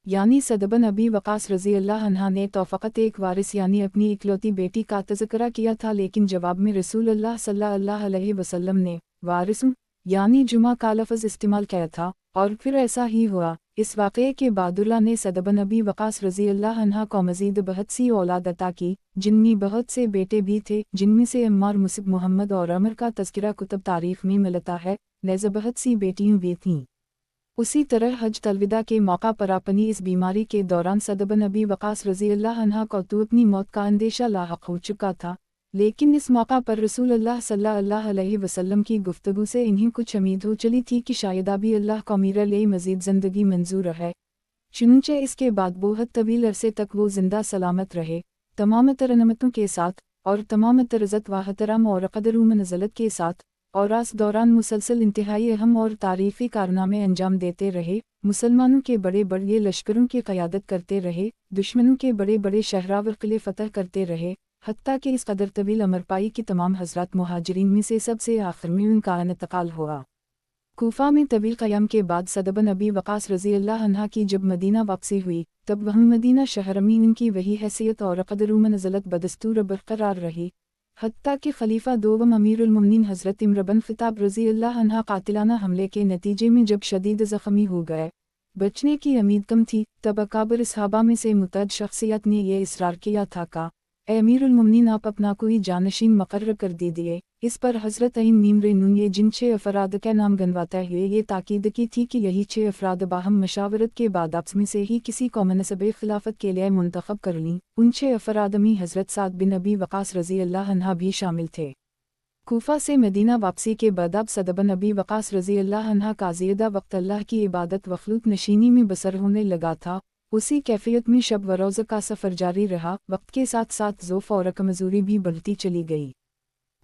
यानी सअद बिन अबी वक़ास रज़ी अल्लाह अन्हा ने तो फ़कत एक वारिस यानी अपनी इकलौती बेटी का तज़किरा किया था, लेकिन जवाब में रसूलुल्लाह सल्लल्लाहु अलैहि वसल्लम ने वारिसों यानी जुमा का लफ़्ज़ इस्तेमाल किया था और फिर ऐसा ही हुआ। इस वाक़ये के बाद अल्लाह ने सअद बिन अबी वक़ास रज़ी अल्लाह अन्हा को मज़ीद बहुत सी औलाद अता की, जिनमें बहुत से बेटे भी थे, जिनमें से अम्मार, मुसिब, मोहम्मद और अमर का तज़किरा कुतुब तारीख़ में मिलता है, लिहाज़ा बहुत सी बेटियाँ भी थीं। उसी तरह हज तलविदा के मौका पर अपनी इस बीमारी के दौरान सअद बिन अबी वक़ास रज़ी अल्लाह अन्हा को तो अपनी मौत का अंदेशा लाहक हो चुका था, लेकिन इस मौका पर रसूलुल्लाह सल्लल्लाहु अलैहि वसल्लम की गुफ्तगू से इन्हें कुछ उम्मीद हो चली थी कि शायद अभी अल्लाह को मेरे लिए मज़ीद ज़िंदगी मंजूर है। चुनचे इसके बाद बहुत तवील अरसे तक वो जिंदा सलामत रहे, तमाम तरनमतों के साथ और तमाम तरज़त व हतराम और क़दर व नज़लत के साथ, और इस दौरान मुसलसल इंतहाई अहम और तारीफ़ी कारनामे अंजाम देते रहे, मुसलमानों के बड़े बड़े लश्करों की क़यादत करते रहे, दुश्मनों के बड़े बड़े शहरा व क़िले फ़तह करते रहे, हत्ता कि इस कदर तवील अमर पाई कि तमाम हज़रात मुहाजिरीन में से सबसे आखिर में उनका इंतकाल हुआ। कूफा में तवील क़याम के बाद सअद बिन अबी वक़ास रज़ी अल्लाह अन्हा की जब मदीना वापसी हुई, तब वह मदीना शहर में उनकी वही हैसियत और क़दर व नज़लत बदस्तूर बरक़रार रही, हत्ता कि खलीफा दोम अमीरुल मोमिनीन हज़रत इम्र बिन ख़िताब रज़ी अल्लाह अन्हा कातिलाना हमले के नतीजे में जब शदीद ज़ख्मी हो गए, बचने की उम्मीद कम थी, तब अकाबिर सहाबा में से मुतअद्दिद शख्सियत ने यह इसरार किया था कि ए अमीरुल मोमिनीन, आप अपना कोई जानशीन मुक़र्रर कर दीजिए। इस पर हज़रत अईन मीमरे नून ये जिन 6 अफराद का नाम गनवाते हुए ये ताकीद की थी कि यही 6 अफराद बाहम मशावरत के बाद आपस में से ही किसी को मनसब खिलाफत के लिए मुंतखब कर लीं। उन 6 अफराद में हज़रत साद बिन अबी वक़ास रज़ी अल्लाह अन्हा भी शामिल थे। कूफा से मदीना वापसी के बाद अब सअद बिन अबी वक़ास रज़ी अल्लाह अन्हा का ज़ियादा वक्त अल्लाह की इबादत व ख़ुलूत नशीनी में बसर होने लगा था। उसी कैफियत में शब व रोज़ का सफ़र जारी रहा। वक्त के साथ साथ ज़ौफ़ और कमज़ोरी भी बढ़ती चली गई।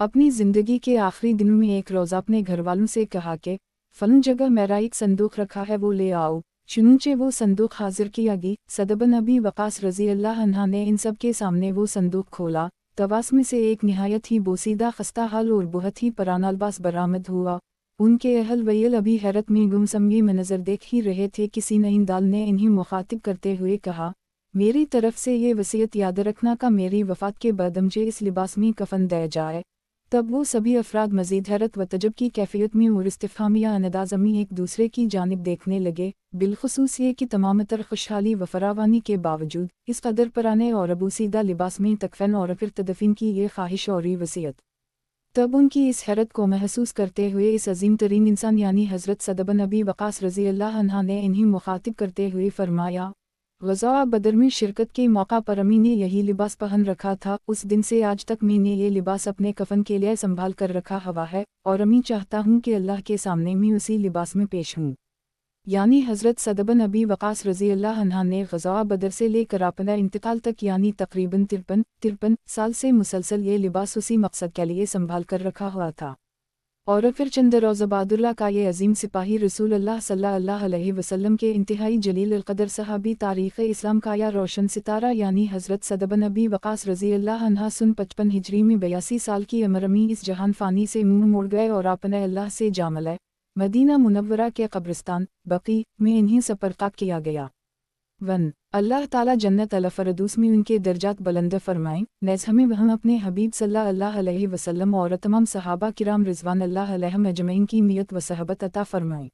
अपनी ज़िंदगी के आखिरी दिनों में एक रोज़ अपने घर वालों से कहा कि फ़लाँ जगह मेरा एक संदूक रखा है, वो ले आओ। चुनूचे वो संदूक हाजिर किया गई। सअद बिन अबी वक़ास रज़ी अल्लाह अन्हा ने इन सब के सामने वो संदूक खोला। तवास में से एक निहायत ही बोसीदा खस्ता हाल और बहुत ही पराना लिबास बरामद हुआ। उनके अहल वैल अभी हैरत में गुमसमगी में नज़र देख ही रहे थे। किसी नईन दाल ने इन्हें मुखातिब करते हुए कहा, मेरी तरफ से ये वसीयत याद रखना का मेरी वफ़ात के बाद मुझे इस लिबास में कफन दिया जाए। तब वो सभी अफराद मज़ीद हैरत व तजब की कैफियत में और इस्तिफ़हामिया अंदाज़ में एक दूसरे की जानिब देखने लगे, बिलखुसूस ये कि तमाम तर खुशहाली व फरावानी के बावजूद इस कदर पराने और अबूसीदा लिबास में तकफ़न और फिर तदफ़ीन की ये ख्वाहिश और वसीयत। तब उनकी इस हैरत को महसूस करते हुए इस अजीम तरीन इंसान यानी हज़रत सअद बिन अबी वक़ास रज़ी अल्लाह अन्हा ने इन्हें मुखातिब करते हुए फरमाया, ग़ज़वा बदर में शिरकत के मौका पर अमी ने यही लिबास पहन रखा था। उस दिन से आज तक मैंने ये लिबास अपने कफन के लिए संभाल कर रखा हुआ है और अमी चाहता हूँ कि अल्लाह के सामने मैं उसी लिबास में पेश हूँ। यानी हज़रत सअद बिन अबी वक़ास रज़ी अल्लाह अन्हा ने ग़ज़वा बदर से लेकर अपना इंतकाल तक यानी तकरीबन 53 साल से मुसलसल ये लिबास उसी मकसद के लिए संभाल कर रखा हुआ था। और फिर चंद रोज़ बाद अल्लाह का ये अजीम सिपाही रसूल अल्लाह सल्लल्लाहु अलैहि वसल्लम के इंतहाई जलील अल-क़दर सहाबी तारीख़ इस्लाम का या रोशन सितारा यानी हज़रत सअद बिन अबी वक़ास रज़ी अल्लाह अन्हा सन 55 हिजरी में 82 साल की उम्र में इस जहान फ़ानी से मुँह मोड़ गए और अपने अल्लाह से जा मिले। मदीना मुनव्वरा के कब्रिस्तान बक़ी में इन्हें सपर्का किया गया। अल्लाह ताला जन्नत अल फ़रदौस में उनके दर्जात बुलंद फरमाएं। नेज़ हमें वह अपने हबीब सल्लल्लाहु अलैहि वसल्लम और तमाम सहाबा किराम रिज़वानुल्लाह अलैहिम अजमईन की मियत व सहबत अता फरमाएं।